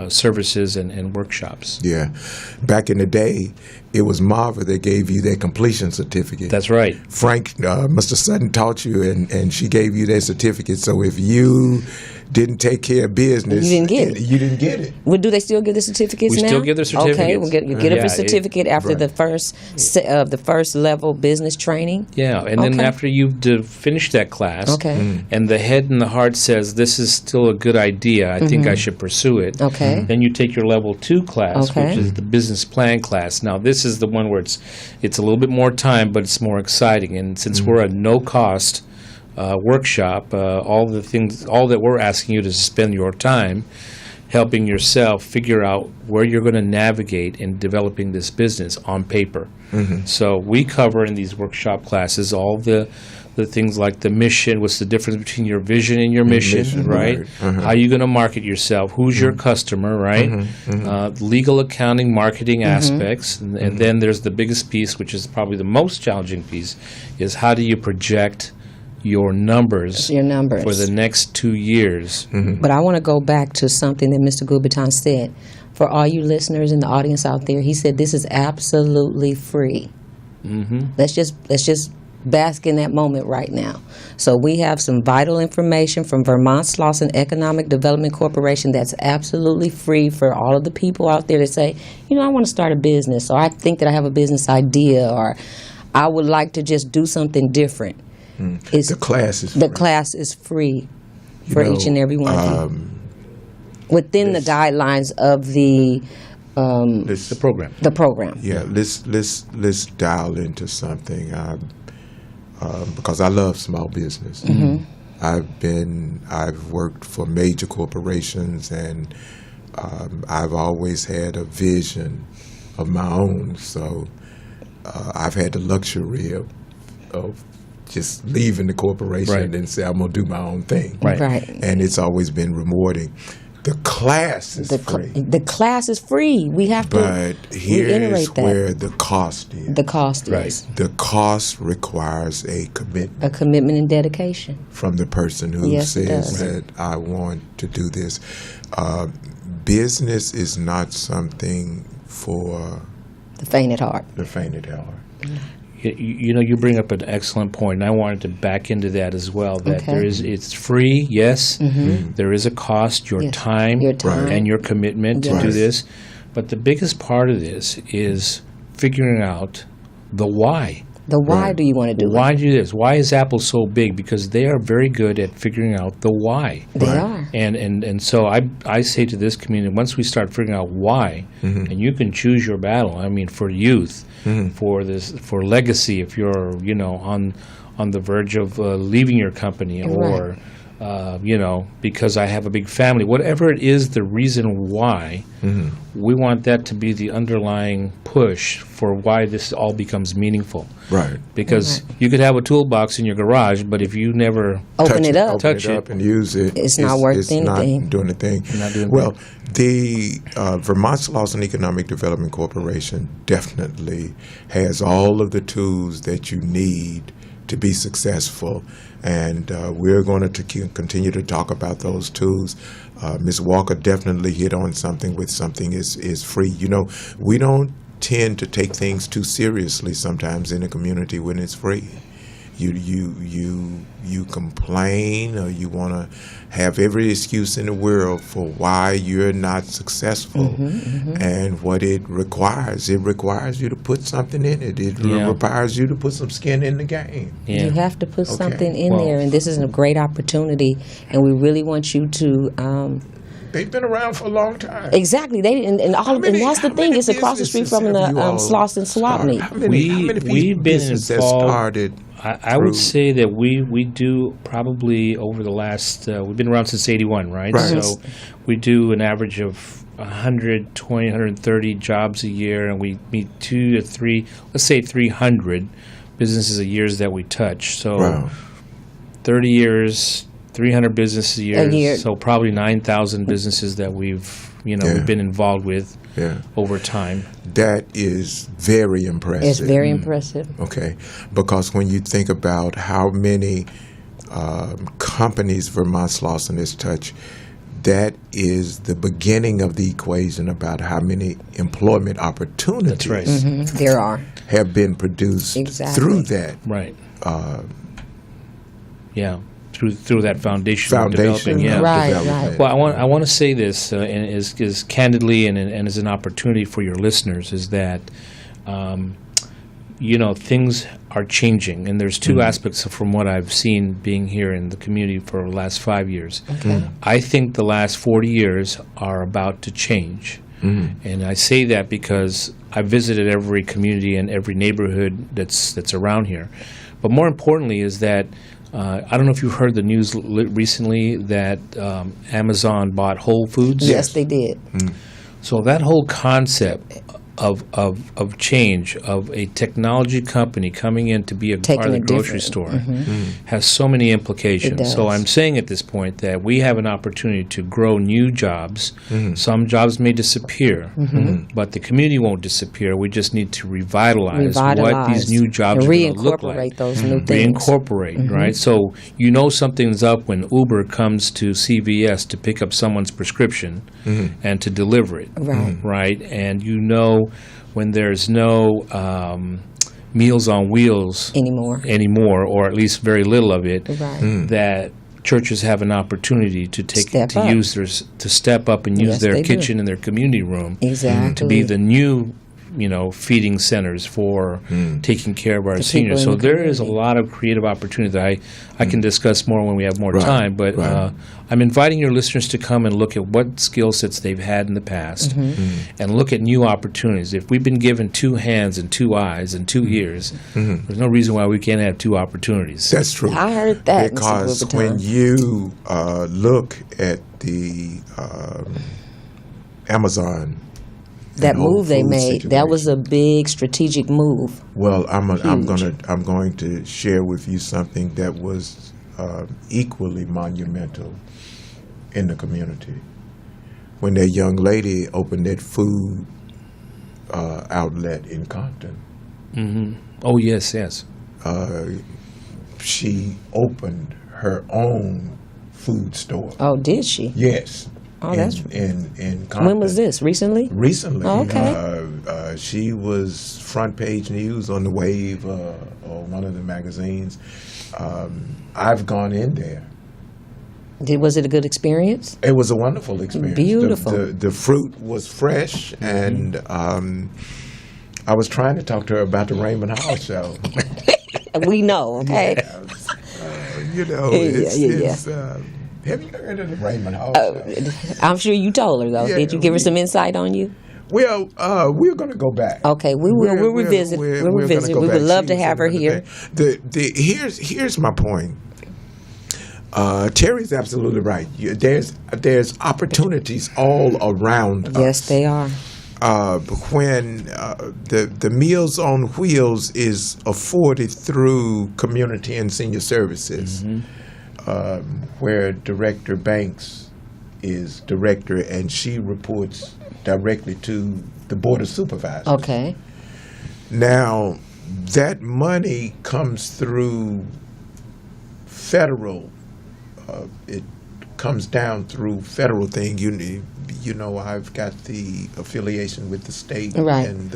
[SPEAKER 3] services and workshops.
[SPEAKER 1] Yeah. Back in the day, it was Marva that gave you their completion certificate.
[SPEAKER 3] That's right.
[SPEAKER 1] Frank, Mr. Sutton taught you, and she gave you that certificate. So if you didn't take care of business,
[SPEAKER 2] You didn't get it.
[SPEAKER 1] You didn't get it.
[SPEAKER 2] Well, do they still give the certificates
[SPEAKER 3] We
[SPEAKER 2] now?
[SPEAKER 3] still give the certificates.
[SPEAKER 2] Okay, we'll get
[SPEAKER 3] Yeah,
[SPEAKER 2] a certificate after
[SPEAKER 1] right.
[SPEAKER 2] the first level business training.
[SPEAKER 3] Yeah, and then
[SPEAKER 2] Okay.
[SPEAKER 3] after you've finished that class,
[SPEAKER 2] Okay.
[SPEAKER 3] and the head and the heart says this is still a good idea, I think I should pursue it.
[SPEAKER 2] Okay.
[SPEAKER 3] Then you take your level 2 class,
[SPEAKER 2] Okay.
[SPEAKER 3] which is the business plan class. Now this is the one where it's a little bit more time, but it's more exciting. And since we're a no cost workshop, all that we're asking you to spend your time helping yourself figure out where you're going to navigate in developing this business on paper. So we cover in these workshop classes all the things like the mission, what's the difference between your vision and your mission, right? How are you going to market yourself? Who's your customer, right? Legal, accounting, marketing aspects. And then there's the biggest piece, which is probably the most challenging piece, is how do you project your numbers
[SPEAKER 2] Your numbers.
[SPEAKER 3] for the next 2 years.
[SPEAKER 2] But I want to go back to something that Mr. Gubatan said. For all you listeners in the audience out there, he said this is absolutely free. Let's just bask in that moment right now. So we have some vital information from Vermont Slauson Economic Development Corporation that's absolutely free for all of the people out there that say, I want to start a business, or I think that I have a business idea, or I would like to just do something different.
[SPEAKER 1] The class is
[SPEAKER 2] The
[SPEAKER 1] free.
[SPEAKER 2] class is free for each and every one of you. Within the guidelines of the
[SPEAKER 3] program.
[SPEAKER 2] The program.
[SPEAKER 1] Yeah, let's dial into something because I love small business. I've worked for major corporations, and I've always had a vision of my own. So I've had the luxury of just leaving the corporation and say I'm gonna do my own thing.
[SPEAKER 2] Right.
[SPEAKER 1] And it's always been rewarding. The class is free.
[SPEAKER 2] The class is free. We have to
[SPEAKER 1] But here's
[SPEAKER 2] reiterate that.
[SPEAKER 1] where the cost is.
[SPEAKER 2] The cost is
[SPEAKER 1] The cost requires a commitment
[SPEAKER 2] a commitment and dedication.
[SPEAKER 1] from the person who
[SPEAKER 2] Yes, it
[SPEAKER 1] says
[SPEAKER 2] does.
[SPEAKER 1] that I want to do this. Business is not something for
[SPEAKER 2] The faint at heart.
[SPEAKER 1] the faint at heart.
[SPEAKER 3] You bring up an excellent point, and I wanted to back into that as well. That
[SPEAKER 2] Okay.
[SPEAKER 3] it's free, yes. There is a cost, your
[SPEAKER 2] Yes.
[SPEAKER 3] time,
[SPEAKER 2] Your time.
[SPEAKER 3] and your commitment to do
[SPEAKER 2] Yes.
[SPEAKER 3] this. But the biggest part of this is figuring out the why.
[SPEAKER 2] The why
[SPEAKER 1] Right.
[SPEAKER 2] do you want to do
[SPEAKER 3] Why do this? Why is Apple so big? Because they are very good at figuring out the why.
[SPEAKER 2] it? They
[SPEAKER 1] Right.
[SPEAKER 2] are.
[SPEAKER 3] And so I say to this community, once we start figuring out why, and you can choose your battle. I mean, for youth, for legacy, if you're on the verge of leaving your company, or because I have a big family, whatever it is, the reason why, we want that to be the underlying push for why this all becomes meaningful.
[SPEAKER 1] Right.
[SPEAKER 3] Because you could have a toolbox in your garage, but if you never
[SPEAKER 2] Open it up.
[SPEAKER 1] Open
[SPEAKER 3] Touch
[SPEAKER 1] it
[SPEAKER 3] it.
[SPEAKER 1] up and use it.
[SPEAKER 2] It's not worth
[SPEAKER 1] it's
[SPEAKER 2] anything.
[SPEAKER 1] Not doing anything.
[SPEAKER 3] Not doing
[SPEAKER 1] Well, the Vermont Slauson Economic Development Corporation definitely has all of the tools that you need to be successful, and we're going to continue to talk about those tools. Ms. Walker definitely hit on something with something is free. We don't tend to take things too seriously sometimes in a community when it's free. You complain, or you want to have every excuse in the world for why you're not successful. And what it requires you to put something in it. It requires you to put some skin in the game.
[SPEAKER 3] Yeah.
[SPEAKER 2] You have to put something in
[SPEAKER 3] Well-
[SPEAKER 2] there, and this is a great opportunity, and we really want you to.
[SPEAKER 1] They've been around for a long time.
[SPEAKER 2] Exactly, they and
[SPEAKER 1] How
[SPEAKER 2] all,
[SPEAKER 1] many-
[SPEAKER 2] and that's the
[SPEAKER 1] how
[SPEAKER 2] thing.
[SPEAKER 1] many
[SPEAKER 2] It's across the street
[SPEAKER 1] businesses
[SPEAKER 2] from the
[SPEAKER 1] have you all
[SPEAKER 2] Slauson Swap
[SPEAKER 1] started?
[SPEAKER 2] Meet.
[SPEAKER 1] How many
[SPEAKER 3] We've been
[SPEAKER 1] businesses that
[SPEAKER 3] involved.
[SPEAKER 1] started?
[SPEAKER 3] I would
[SPEAKER 1] through-
[SPEAKER 3] say that we do probably over the last, we've been around since 81, right?
[SPEAKER 1] Right.
[SPEAKER 3] So we do an average of 120, 130 jobs a year, and we meet 2 to 3, let's say 300 businesses a year that we touch. So
[SPEAKER 1] Wow.
[SPEAKER 3] 30 years, 300 businesses a year.
[SPEAKER 2] A year.
[SPEAKER 3] So probably 9,000 businesses that we've been involved with
[SPEAKER 1] Yeah.
[SPEAKER 3] over time.
[SPEAKER 1] That is very impressive.
[SPEAKER 2] It's very impressive.
[SPEAKER 1] Okay, because when you think about how many companies Vermont Slauson has touched, that is the beginning of the equation about how many employment opportunities
[SPEAKER 3] That's right.
[SPEAKER 2] There are.
[SPEAKER 1] have been produced
[SPEAKER 2] Exactly.
[SPEAKER 1] through that
[SPEAKER 3] Right. Through that foundation.
[SPEAKER 1] foundation.
[SPEAKER 3] Yeah.
[SPEAKER 1] of
[SPEAKER 2] Right,
[SPEAKER 1] development.
[SPEAKER 2] right.
[SPEAKER 3] Well, I want to say this, and as candidly and as an opportunity for your listeners, is that things are changing, and there's two aspects from what I've seen being here in the community for the last 5 years.
[SPEAKER 2] Okay.
[SPEAKER 3] I think the last 40 years are about to change. And I say that because I visited every community and every neighborhood that's around here. But more importantly is that I don't know if you've heard the news recently that Amazon bought Whole Foods.
[SPEAKER 2] Yes, they did.
[SPEAKER 3] So that whole concept of change, of a technology company coming in to be a part of the grocery store has so many implications. So I'm saying at this point that we have an opportunity to grow new jobs. Some jobs may disappear, but the community won't disappear. We just need to revitalize what these new jobs are going to look like.
[SPEAKER 2] Reincorporate those new things.
[SPEAKER 3] Reincorporate, right? So you know something's up when Uber comes to CVS to pick up someone's prescription and to deliver it, right? And you know when there's no Meals on Wheels anymore, or at least very little of it, that churches have an opportunity to step up and use their kitchen and their community room to be the new feeding centers for taking care of our seniors. So there is a lot of creative opportunity that I can discuss more when we have more time. But I'm inviting your listeners to come and look at what skill sets they've had in the past and look at new opportunities. If we've been given 2 hands and 2 eyes and 2 ears, there's no reason why we can't have 2 opportunities.
[SPEAKER 1] That's true.
[SPEAKER 2] I heard that,
[SPEAKER 1] because
[SPEAKER 2] Mr. Gubatan.
[SPEAKER 1] when you look at the Amazon,
[SPEAKER 2] that move they made, that was a big strategic move.
[SPEAKER 1] Well, I'm going to share with you something that was equally monumental in the community. When that young lady opened that food outlet in Compton.
[SPEAKER 3] Oh, yes.
[SPEAKER 1] She opened her own food store.
[SPEAKER 2] Oh, did she?
[SPEAKER 1] Yes.
[SPEAKER 2] Oh, that's
[SPEAKER 1] in Compton.
[SPEAKER 2] When was this? Recently?
[SPEAKER 1] Recently.
[SPEAKER 2] Oh, okay.
[SPEAKER 1] She was front page news on the Wave or one of the magazines. I've gone in there.
[SPEAKER 2] Was it a good experience?
[SPEAKER 1] It was a wonderful experience.
[SPEAKER 2] Beautiful.
[SPEAKER 1] The fruit was fresh, and I was trying to talk to her about the Raymond Hall show.
[SPEAKER 2] We know, okay?
[SPEAKER 1] It's have you heard of the Raymond Hall show?
[SPEAKER 2] I'm sure you told her, though. Did you give her some insight on you?
[SPEAKER 1] Well, we're going to go back.
[SPEAKER 2] Okay, we will. We'll revisit. We'll revisit. We would love to have her here.
[SPEAKER 1] Here's my point. Terry's absolutely right. There's opportunities all around us.
[SPEAKER 2] Yes, they are.
[SPEAKER 1] When the Meals on Wheels is afforded through Community and Senior Services, where Director Banks is director, and she reports directly to the Board of Supervisors.
[SPEAKER 2] Okay.
[SPEAKER 1] Now, that money comes through federal. It comes down through federal thing. You know, I've got the affiliation with the state and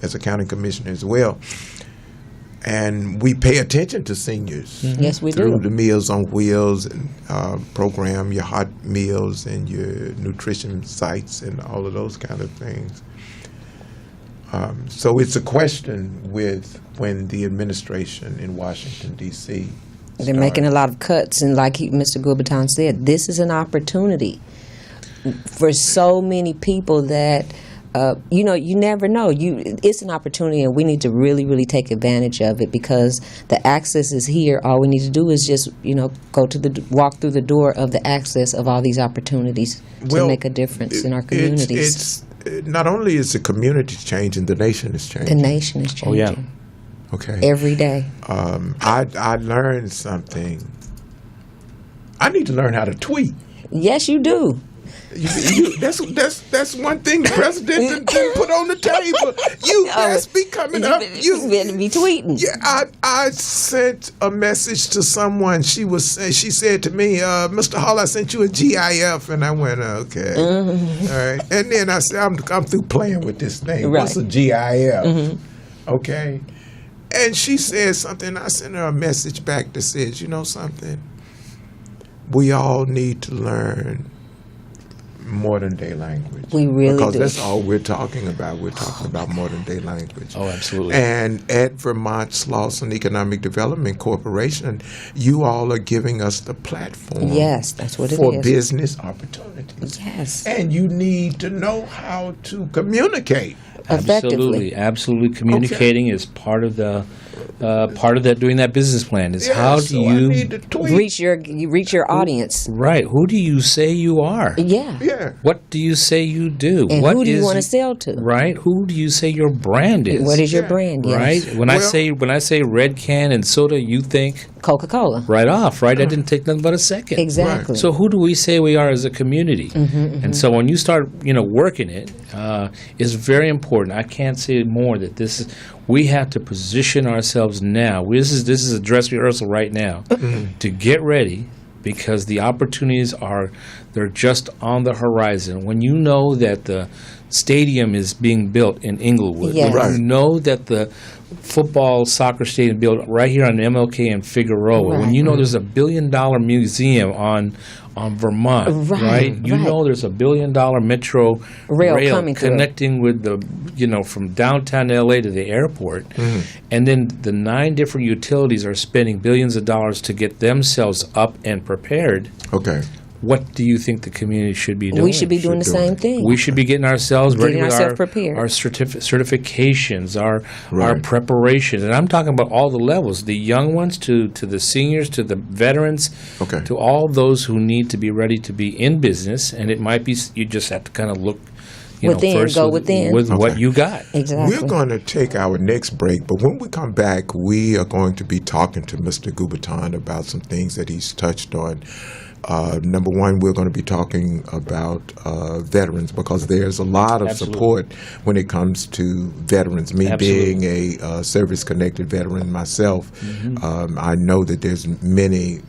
[SPEAKER 1] as a county commissioner as well. And we pay attention to seniors.
[SPEAKER 2] Yes, we do.
[SPEAKER 1] Through the Meals on Wheels and program, your hot meals and your nutrition sites and all of those kind of things. So it's a question with when the administration in Washington, D.C.
[SPEAKER 2] They're making a lot of cuts, and like Mr. Gubatan said, this is an opportunity for so many people that, you never know. It's an opportunity, and we need to really, really take advantage of it because the access is here. All we need to do is just, walk through the door of the access of all these opportunities to make a difference in our communities.
[SPEAKER 1] It's not only is the community changing, the nation is changing.
[SPEAKER 2] The nation is changing.
[SPEAKER 3] Oh, yeah.
[SPEAKER 1] Okay.
[SPEAKER 2] Every day.
[SPEAKER 1] I learned something. I need to learn how to tweet.
[SPEAKER 2] Yes, you do.
[SPEAKER 1] That's one thing the president didn't put on the table. You best be coming up.
[SPEAKER 2] You better be tweeting.
[SPEAKER 1] Yeah, I sent a message to someone. She said to me, "Mr. Hall, I sent you a GIF," and I went, "Okay, all right." And then I said, "I'm through playing with this thing.
[SPEAKER 2] Right.
[SPEAKER 1] What's a GIF?" Okay. And she said something. I sent her a message back that says, "You know something? We all need to learn modern day language."
[SPEAKER 2] We really
[SPEAKER 1] because
[SPEAKER 2] do.
[SPEAKER 1] That's all we're talking about. We're talking about modern day language.
[SPEAKER 3] Oh, absolutely.
[SPEAKER 1] And at Vermont Slauson Economic Development Corporation, you all are giving us the platform.
[SPEAKER 2] Yes, that's what it
[SPEAKER 1] for
[SPEAKER 2] is.
[SPEAKER 1] business opportunities.
[SPEAKER 2] Yes.
[SPEAKER 1] And you need to know how to communicate.
[SPEAKER 2] Effectively.
[SPEAKER 3] Absolutely. Communicating is part of the part of that doing that business plan is how do
[SPEAKER 1] so I
[SPEAKER 3] you
[SPEAKER 1] need to tweet.
[SPEAKER 2] reach your audience.
[SPEAKER 3] right? Who do you say you are?
[SPEAKER 2] Yeah.
[SPEAKER 1] Yeah.
[SPEAKER 3] What do you say you do?
[SPEAKER 2] And
[SPEAKER 3] What
[SPEAKER 2] who do you
[SPEAKER 3] is-
[SPEAKER 2] want to sell to?
[SPEAKER 3] Right? Who do you say your brand is?
[SPEAKER 2] What is your
[SPEAKER 1] Yeah.
[SPEAKER 2] brand? Yes.
[SPEAKER 3] Right? When I say red can and soda, you think
[SPEAKER 2] Coca-Cola.
[SPEAKER 3] right off, right? That didn't take nothing but a second.
[SPEAKER 2] Exactly.
[SPEAKER 3] So who do we say we are as a community? And so when you start, working it, is very important. I can't say more that we have to position ourselves now. This is a dress rehearsal right now to get ready because the opportunities they're just on the horizon. When you know that the stadium is being built in Inglewood,
[SPEAKER 2] Yes.
[SPEAKER 3] when
[SPEAKER 1] Right.
[SPEAKER 3] you know that the football soccer stadium built right here on MLK and Figueroa, when
[SPEAKER 2] Right.
[SPEAKER 3] you know there's $1 billion museum on Vermont,
[SPEAKER 2] Right,
[SPEAKER 3] You
[SPEAKER 2] right.
[SPEAKER 3] know there's $1 billion metro
[SPEAKER 2] Rail coming through.
[SPEAKER 3] connecting with from downtown LA to the airport, and then the 9 different utilities are spending billions of dollars to get themselves up and prepared.
[SPEAKER 1] Okay.
[SPEAKER 3] What do you think the community should be doing?
[SPEAKER 2] We should be doing the same thing.
[SPEAKER 3] We should be getting ourselves ready
[SPEAKER 2] Getting
[SPEAKER 3] with
[SPEAKER 2] ourselves prepared.
[SPEAKER 3] our certifications, our
[SPEAKER 1] Right.
[SPEAKER 3] preparations. And I'm talking about all the levels, the young ones to the seniors, to the veterans,
[SPEAKER 1] Okay.
[SPEAKER 3] to all those who need to be ready to be in business. And it might be you just have to kind of look
[SPEAKER 2] Within,
[SPEAKER 3] first
[SPEAKER 2] go
[SPEAKER 3] with
[SPEAKER 2] within.
[SPEAKER 3] what
[SPEAKER 1] Okay.
[SPEAKER 3] you got.
[SPEAKER 2] Exactly.
[SPEAKER 1] We're going to take our next break, but when we come back, we are going to be talking to Mr. Gubatan about some things that he's touched on. Number one, we're going to be talking about veterans because there's a lot of
[SPEAKER 3] Absolutely.
[SPEAKER 1] support when it comes to veterans. Me
[SPEAKER 3] Absolutely.
[SPEAKER 1] being a service-connected veteran myself, I know that there's many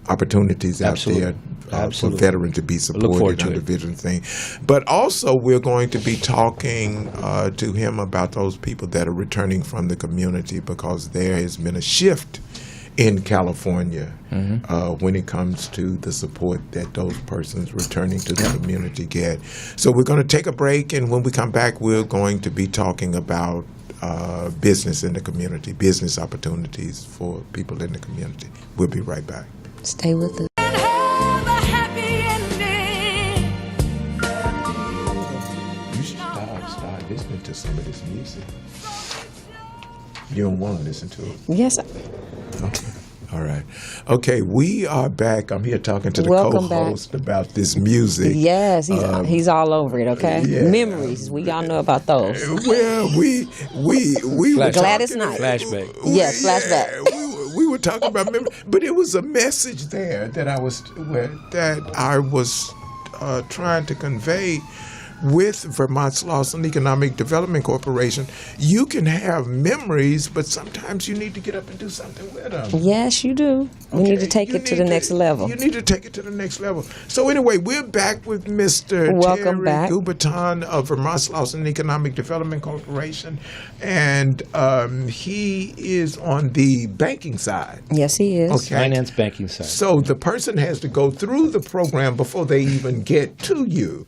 [SPEAKER 1] opportunities
[SPEAKER 3] Absolutely.
[SPEAKER 1] out there for
[SPEAKER 3] Absolutely.
[SPEAKER 1] veterans to be
[SPEAKER 3] look forward
[SPEAKER 1] supported
[SPEAKER 3] to
[SPEAKER 1] under
[SPEAKER 3] it.
[SPEAKER 1] veteran thing. But also, we're going to be talking to him about those people that are returning from the community because there has been a shift in California when it comes to the support that those persons returning to the community get. So we're going to take a break, and when we come back, we're going to be talking about business in the community, business opportunities for people in the community. We'll be right back.
[SPEAKER 2] Stay with us.
[SPEAKER 1] You should start listening to some of this music. You don't want to listen to it.
[SPEAKER 2] Yes.
[SPEAKER 1] Okay. All right. Okay, we are back. I'm here talking to the
[SPEAKER 2] Welcome back.
[SPEAKER 1] co-host about this music.
[SPEAKER 2] Yes, he's all over it. Okay,
[SPEAKER 1] yeah.
[SPEAKER 2] Memories. We all know about those.
[SPEAKER 1] Well, we were
[SPEAKER 2] Gladys
[SPEAKER 1] talking-
[SPEAKER 2] Knight.
[SPEAKER 3] Flashback.
[SPEAKER 2] Yes,
[SPEAKER 1] Yeah,
[SPEAKER 2] flashback.
[SPEAKER 1] we were talking about memory, but it was a message there that I was trying to convey. With Vermont Slauson Economic Development Corporation, you can have memories, but sometimes you need to get up and do something with them.
[SPEAKER 2] Yes, you do. We need to take
[SPEAKER 1] You
[SPEAKER 2] it to
[SPEAKER 1] need
[SPEAKER 2] the next level.
[SPEAKER 1] You need to take it to the next level. So anyway, we're back with Mr.
[SPEAKER 2] Welcome
[SPEAKER 1] Terry
[SPEAKER 2] back.
[SPEAKER 1] Gubatan of Vermont Slauson Economic Development Corporation, and he is on the banking side.
[SPEAKER 2] Yes, he is.
[SPEAKER 1] Okay.
[SPEAKER 3] Finance banking side.
[SPEAKER 1] So the person has to go through the program before they even get to you.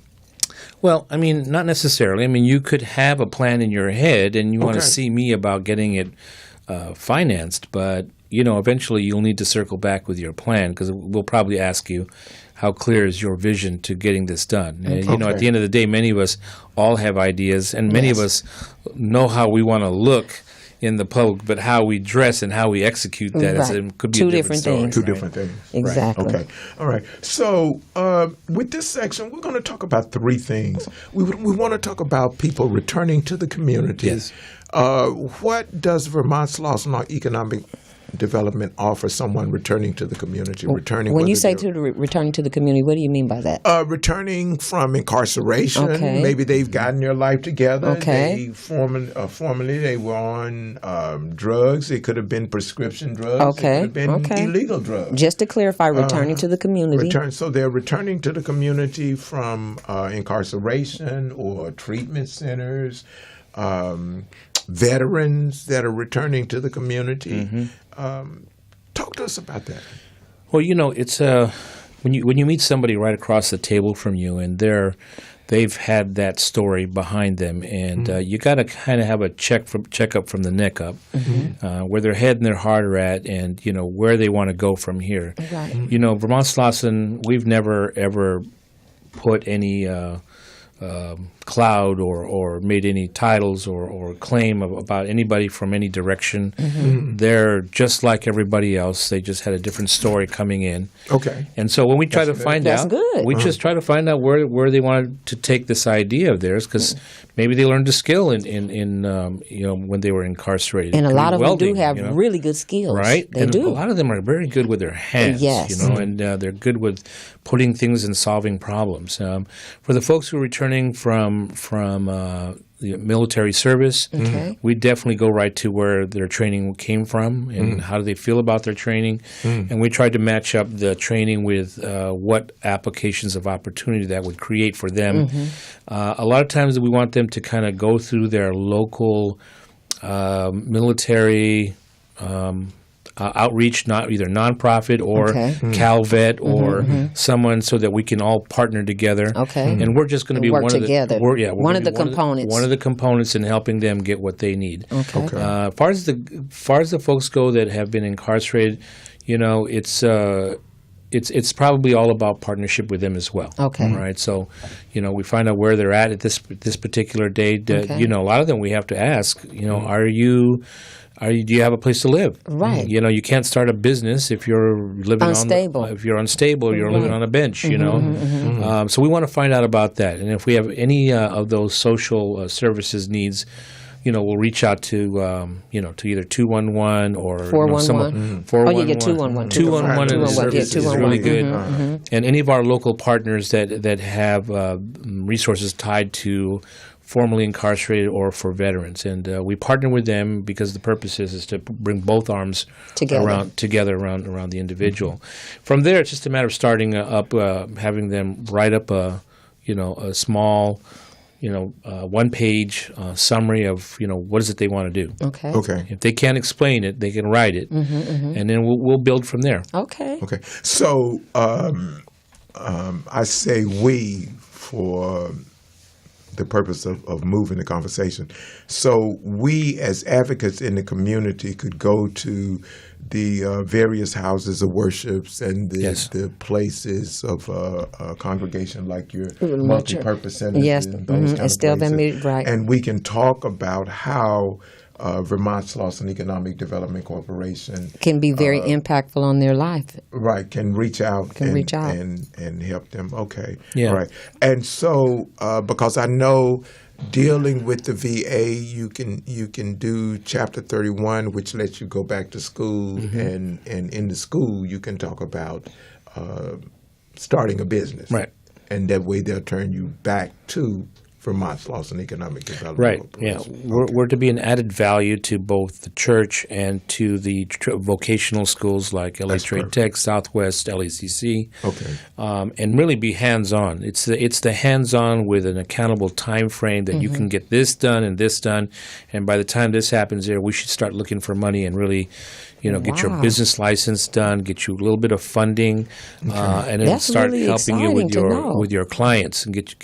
[SPEAKER 3] Well, I mean, not necessarily. I mean, you could have a plan in your head and you want to
[SPEAKER 1] Okay.
[SPEAKER 3] see me about getting it financed, but, eventually you'll need to circle back with your plan because we'll probably ask you how clear is your vision to getting this done. And, at
[SPEAKER 1] Okay.
[SPEAKER 3] the end of the day, many of us all have ideas and many of us know how we want to look in the public, but how we dress and how we execute that
[SPEAKER 2] Right.
[SPEAKER 3] could be
[SPEAKER 2] Two
[SPEAKER 3] a
[SPEAKER 2] different
[SPEAKER 3] story,
[SPEAKER 2] things.
[SPEAKER 1] Two
[SPEAKER 3] right?
[SPEAKER 1] different things.
[SPEAKER 2] Exactly.
[SPEAKER 1] Okay. All right. So with this section, we're going to talk about 3 things. We want to talk about people returning to the community.
[SPEAKER 3] Yes.
[SPEAKER 1] What does Vermont Slauson Economic Development offer someone returning to the community? Returning.
[SPEAKER 2] When you
[SPEAKER 1] whether
[SPEAKER 2] say
[SPEAKER 1] they're-
[SPEAKER 2] to returning to the community, what do you mean by that?
[SPEAKER 1] returning from incarceration,
[SPEAKER 2] Okay.
[SPEAKER 1] maybe they've gotten their life together.
[SPEAKER 2] Okay.
[SPEAKER 1] They formerly they were on drugs. It could have been prescription drugs.
[SPEAKER 2] Okay,
[SPEAKER 1] It could have been
[SPEAKER 2] okay.
[SPEAKER 1] illegal drugs.
[SPEAKER 2] Just to clarify, returning to the community.
[SPEAKER 1] So they're returning to the community from incarceration or treatment centers. Veterans that are returning to the community. Talk to us about that.
[SPEAKER 3] Well, it's when you meet somebody right across the table from you, and they've had that story behind them, and you got to kind of have a checkup from the neck up, where their head and their heart are at, and where they want to go from here.
[SPEAKER 2] Right.
[SPEAKER 3] Vermont Slauson, we've never ever put any cloud or made any titles or claim about anybody from any direction. They're just like everybody else. They just had a different story coming in.
[SPEAKER 1] Okay.
[SPEAKER 3] And so when we try to find
[SPEAKER 2] That's
[SPEAKER 3] out,
[SPEAKER 2] good.
[SPEAKER 3] we just try to find out where they wanted to take this idea of theirs, because maybe they learned a skill in when they were incarcerated.
[SPEAKER 2] And a
[SPEAKER 3] Could be
[SPEAKER 2] lot of them do
[SPEAKER 3] welding,
[SPEAKER 2] have really good skills.
[SPEAKER 3] right?
[SPEAKER 2] They
[SPEAKER 3] and
[SPEAKER 2] do.
[SPEAKER 3] a lot of them are very good with their hands,
[SPEAKER 2] Yes.
[SPEAKER 3] and they're good with putting things and solving problems. For the folks who are returning from the military service, we definitely go right to where their training came from and how do they feel about their training. And we tried to match up the training with what applications of opportunity that would create for them. A lot of times we want them to kind of go through their local military outreach, not either nonprofit or CalVet or someone, so that we can all partner together. And we're just going to be
[SPEAKER 2] work
[SPEAKER 3] one
[SPEAKER 2] together.
[SPEAKER 3] of the
[SPEAKER 2] One of the components.
[SPEAKER 3] One of the components in helping them get what they need.
[SPEAKER 1] Okay.
[SPEAKER 3] Far as the folks go that have been incarcerated, it's probably all about partnership with them as well. Right. So, we find out where they're at this particular day. A lot of them we have to ask. Do you have a place to live?
[SPEAKER 2] Right.
[SPEAKER 3] You can't start a business if you're living
[SPEAKER 2] Unstable.
[SPEAKER 3] if you're unstable, you're living on a bench. So we want to find out about that, and if we have any of those social services needs, we'll reach out to to either 211 or
[SPEAKER 2] 411.
[SPEAKER 3] 411.
[SPEAKER 2] Oh, yeah, 211.
[SPEAKER 3] 211
[SPEAKER 2] 211.
[SPEAKER 3] service
[SPEAKER 2] Yeah,
[SPEAKER 3] is
[SPEAKER 2] 211.
[SPEAKER 3] really good, and any of our local partners that have resources tied to formerly incarcerated or for veterans, and we partner with them because the purpose is to bring both arms together around the individual. From there, it's just a matter of starting up, having them write up a small, one-page summary of what is it they want to do.
[SPEAKER 1] Okay.
[SPEAKER 3] If they can't explain it, they can write it, and then we'll build from there.
[SPEAKER 1] Okay. So I say we for the purpose of moving the conversation. So we as advocates in the community could go to the various houses of worships and the places of congregation like your multi-purpose centers and those kind of places.
[SPEAKER 2] Right.
[SPEAKER 1] And we can talk about how Vermont Slauson Economic Development Corporation
[SPEAKER 2] can be very impactful on their life.
[SPEAKER 1] Right, can reach out and help them. Okay,
[SPEAKER 3] yeah.
[SPEAKER 1] Right. And so, because I know dealing with the VA, you can do Chapter 31, which lets you go back to school, and in the school you can talk about starting a business.
[SPEAKER 3] Right.
[SPEAKER 1] And that way they'll turn you back to Vermont Slauson Economic Development
[SPEAKER 3] Right.
[SPEAKER 1] Corporation.
[SPEAKER 3] Yeah, we're to be an added value to both the church and to the vocational schools like LA Trade Tech, Southwest, LACC.
[SPEAKER 1] Okay.
[SPEAKER 3] And really be hands-on. It's the hands-on with an accountable time frame that you can get this done and this done, and by the time this happens, we should start looking for money and really, get your business license done, get you a little bit of funding, and then start
[SPEAKER 2] really
[SPEAKER 3] helping you with your clients and get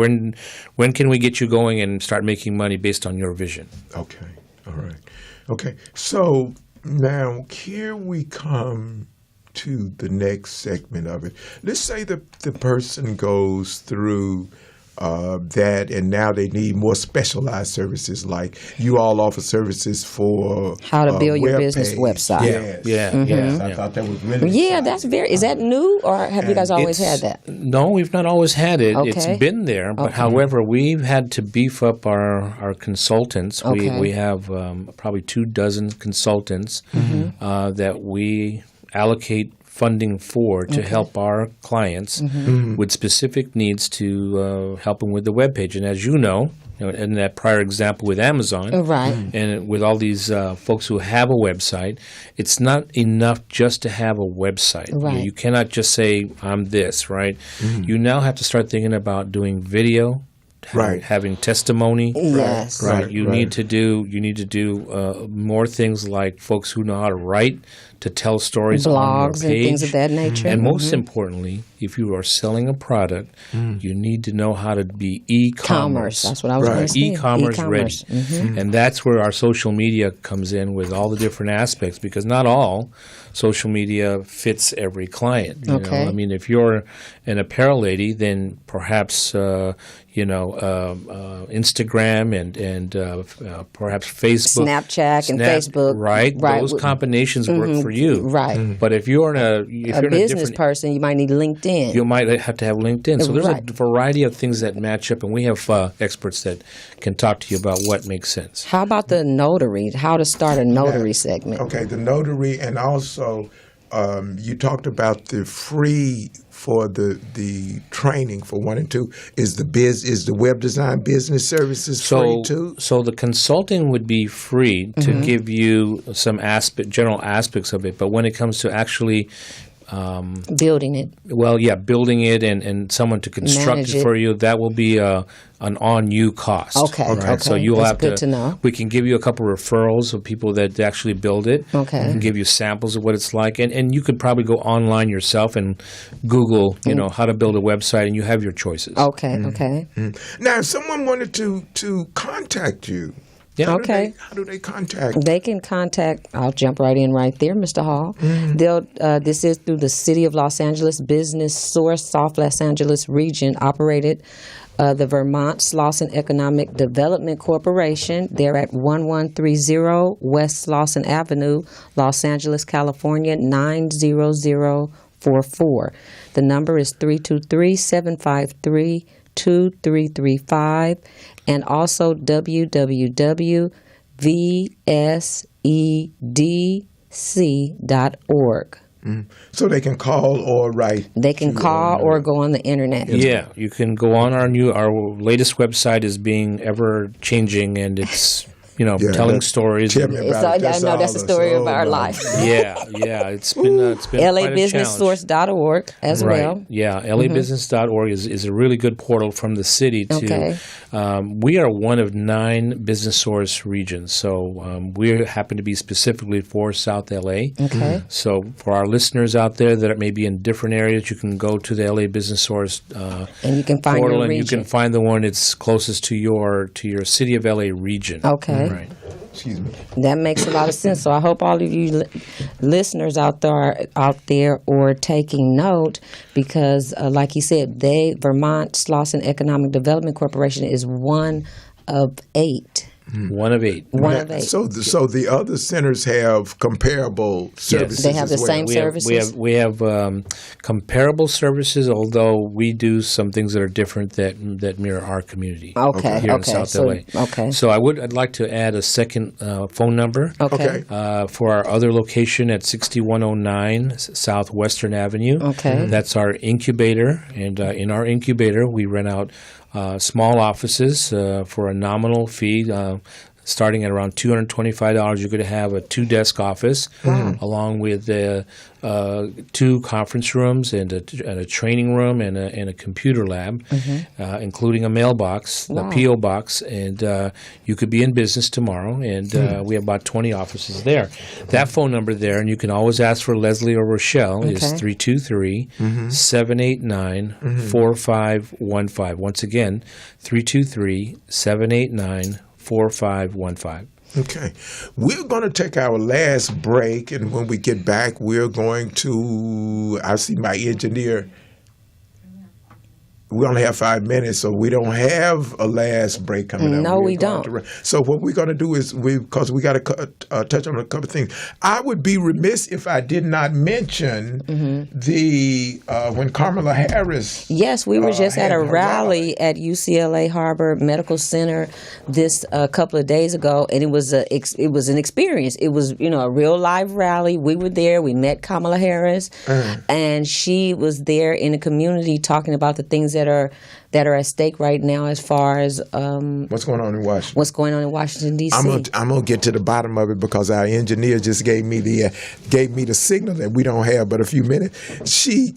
[SPEAKER 3] when can we get you going and start making money based on your vision?
[SPEAKER 1] Okay. All right. Okay. So now here we come to the next segment of it. Let's say the person goes through that, and now they need more specialized services, like you all offer services for
[SPEAKER 2] how to build your business website.
[SPEAKER 1] Yes. I thought that was really exciting.
[SPEAKER 2] Is that new, or have you guys always had that?
[SPEAKER 3] No, we've not always had it.
[SPEAKER 2] Okay.
[SPEAKER 3] It's been there, but however, we've had to beef up our consultants. We have probably 24 consultants that we allocate funding for to help our clients with specific needs to help them with the webpage. And as you know, in that prior example with Amazon, and with all these folks who have a website, it's not enough just to have a website.
[SPEAKER 2] Right.
[SPEAKER 3] You cannot just say, I'm this, right? You now have to start thinking about doing video, having testimony.
[SPEAKER 2] Yes.
[SPEAKER 3] Right. You need to do more things like folks who know how to write, to tell stories on your
[SPEAKER 2] blogs
[SPEAKER 3] page.
[SPEAKER 2] and things of that nature.
[SPEAKER 3] And most importantly, if you are selling a product, you need to know how to be e-commerce.
[SPEAKER 2] That's what I was going to say.
[SPEAKER 3] E-commerce ready. And that's where our social media comes in with all the different aspects, because not all social media fits every client. You know? I mean, if you're an apparel lady, then perhaps Instagram and perhaps Facebook,
[SPEAKER 2] Snapchat, and Facebook.
[SPEAKER 3] Right, those combinations work for you.
[SPEAKER 2] Right.
[SPEAKER 3] But if you're
[SPEAKER 2] a business person, you might need LinkedIn.
[SPEAKER 3] You might have to have LinkedIn. So there's a variety of things that match up, and we have experts that can talk to you about what makes sense.
[SPEAKER 2] How about the notary? How to start a notary segment?
[SPEAKER 1] Okay, the notary, and also you talked about the free for the training for 1 and 2. Is the web design business services free too?
[SPEAKER 3] So the consulting would be free to give you some general aspects of it, but when it comes to actually
[SPEAKER 2] building it.
[SPEAKER 3] Well, yeah, building it and someone to construct it for you, that will be an on-you cost.
[SPEAKER 2] Okay.
[SPEAKER 3] So you'll
[SPEAKER 2] That's
[SPEAKER 3] have
[SPEAKER 2] good to know.
[SPEAKER 3] We can give you a couple referrals of people that actually build it.
[SPEAKER 2] Okay.
[SPEAKER 3] We can give you samples of what it's like. And you could probably go online yourself and Google, how to build a website, and you have your choices.
[SPEAKER 2] Okay.
[SPEAKER 1] Now, if someone wanted to contact you,
[SPEAKER 3] yeah.
[SPEAKER 1] How do they contact?
[SPEAKER 2] They can contact. I'll jump right in right there, Mr. Hall. This is through the City of Los Angeles Business Source, South Los Angeles region, operated the Vermont Slauson Economic Development Corporation. They're at 1130 West Slauson Avenue, Los Angeles, California 90044. The number is 323-753-2335, and also www.vsedc.org.
[SPEAKER 1] So they can call or write.
[SPEAKER 2] They can call or go on the internet.
[SPEAKER 3] Yeah, you can go on our latest website is being ever changing, and it's telling stories.
[SPEAKER 1] Tell me about it.
[SPEAKER 2] I know that's the story of our life.
[SPEAKER 3] Yeah, it's been
[SPEAKER 2] LABusinessSource.org as well.
[SPEAKER 3] Yeah, LABusiness.org is a really good portal from the city to. We are one of 9 business source regions, so we happen to be specifically for South LA.
[SPEAKER 2] Okay.
[SPEAKER 3] So for our listeners out there that may be in different areas, you can go to the LA Business Source
[SPEAKER 2] and you can find
[SPEAKER 3] portal,
[SPEAKER 2] your
[SPEAKER 3] and
[SPEAKER 2] region.
[SPEAKER 3] you can find the one that's closest to your City of LA region.
[SPEAKER 2] Okay.
[SPEAKER 3] Right.
[SPEAKER 1] Excuse me.
[SPEAKER 2] That makes a lot of sense. So I hope all of you listeners out there are taking note, because, like you said, Vermont Slauson Economic Development Corporation is one of 8.
[SPEAKER 3] One of 8.
[SPEAKER 2] One of 8.
[SPEAKER 1] So the other centers have comparable services.
[SPEAKER 2] They have the
[SPEAKER 1] as well.
[SPEAKER 2] same services.
[SPEAKER 3] We have comparable services, although we do some things that are different that mirror our community.
[SPEAKER 2] Okay.
[SPEAKER 3] Here in South LA.
[SPEAKER 2] Okay.
[SPEAKER 3] So I'd like to add a second phone number.
[SPEAKER 2] Okay.
[SPEAKER 3] For our other location at 6109 Southwestern Avenue.
[SPEAKER 2] Okay.
[SPEAKER 3] That's our incubator, and in our incubator we rent out small offices for a nominal fee. Starting at around $225, you're going to have a 2-desk office, along with 2 conference rooms and a training room and a computer lab, including a mailbox, the P.O. box, and you could be in business tomorrow, and we have about 20 offices there. That phone number there, and you can always ask for Leslie or Rochelle, is 323-789-4515. Once again, 323-789-4515.
[SPEAKER 1] Okay. We're going to take our last break, and when we get back, we're going to, I see my engineer. We only have 5 minutes, so we don't have a last break coming up.
[SPEAKER 2] No, we don't.
[SPEAKER 1] So what we're going to do is, because we got to touch on a couple of things. I would be remiss if I did not mention when Kamala Harris.
[SPEAKER 2] Yes, we were just at a rally at UCLA Harbor Medical Center this couple of days ago, and it was an experience. It was a real live rally. We were there. We met Kamala Harris, and she was there in the community talking about the things that are at stake right now, as far as
[SPEAKER 1] what's going on in Washington.
[SPEAKER 2] What's going on in Washington D.C.
[SPEAKER 1] I'm gonna get to the bottom of it, because our engineer just gave me the signal that we don't have but a few minutes. She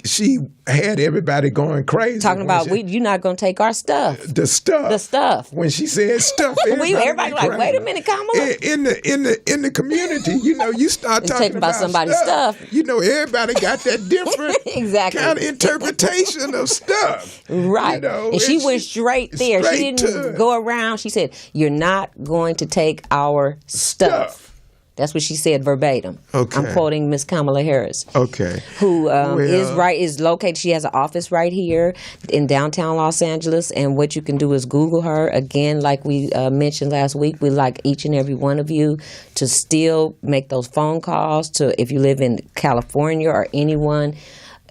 [SPEAKER 1] had everybody going crazy,
[SPEAKER 2] talking about you're not gonna take our stuff.
[SPEAKER 1] The stuff. When she said stuff,
[SPEAKER 2] everybody like, wait a minute, Kamala.
[SPEAKER 1] In the community, you start talking
[SPEAKER 2] about somebody's stuff.
[SPEAKER 1] Everybody got that different
[SPEAKER 2] exactly
[SPEAKER 1] kind of interpretation of stuff.
[SPEAKER 2] Right. And she went straight there. She didn't go around. She said, "You're not going to take our stuff." That's what she said verbatim.
[SPEAKER 1] Okay.
[SPEAKER 2] I'm quoting Miss Kamala Harris.
[SPEAKER 1] Okay.
[SPEAKER 2] Who is located. She has an office right here in downtown Los Angeles. And what you can do is Google her. Again, like we mentioned last week, we like each and every one of you to still make those phone calls to, if you live in California or anyone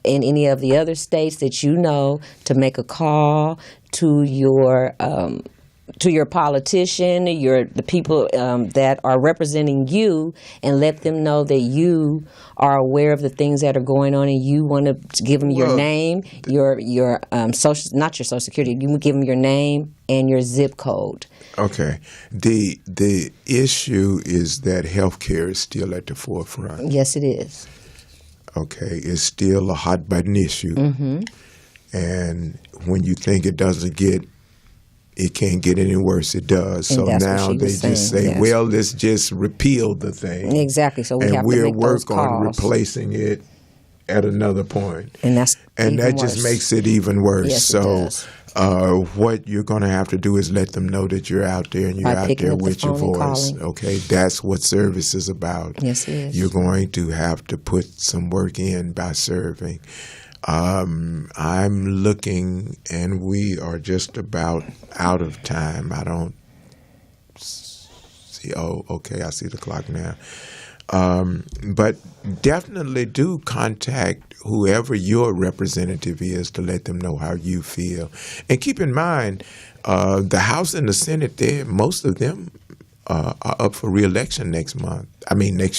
[SPEAKER 2] in any of the other states that you know, to make a call to your politician, the people that are representing you, and let them know that you are aware of the things that are going on, and you want to give them your name, your social, not your social security. You give them your name and your zip code.
[SPEAKER 1] Okay. The issue is that healthcare is still at the forefront.
[SPEAKER 2] Yes, it is.
[SPEAKER 1] Okay, it's still a hot button issue, and when you think it can't get any worse, it does.
[SPEAKER 2] And
[SPEAKER 1] so now they
[SPEAKER 2] just
[SPEAKER 1] say,
[SPEAKER 2] yes.
[SPEAKER 1] well, let's just repeal the thing.
[SPEAKER 2] Exactly. So we have to
[SPEAKER 1] we'll
[SPEAKER 2] make those
[SPEAKER 1] work on
[SPEAKER 2] calls.
[SPEAKER 1] replacing it at another point.
[SPEAKER 2] And that
[SPEAKER 1] just makes it even worse.
[SPEAKER 2] Yes,
[SPEAKER 1] so
[SPEAKER 2] it does.
[SPEAKER 1] what you're going to have to do is let them know that you're out there and you're out there with your voice. Okay, that's what service is about.
[SPEAKER 2] Yes, it is.
[SPEAKER 1] You're going to have to put some work in by serving. I'm looking, and we are just about out of time. I don't see. Oh, okay, I see the clock now. But definitely do contact whoever your representative is to let them know how you feel. And keep in mind, the House and the Senate, most of them are up for re-election next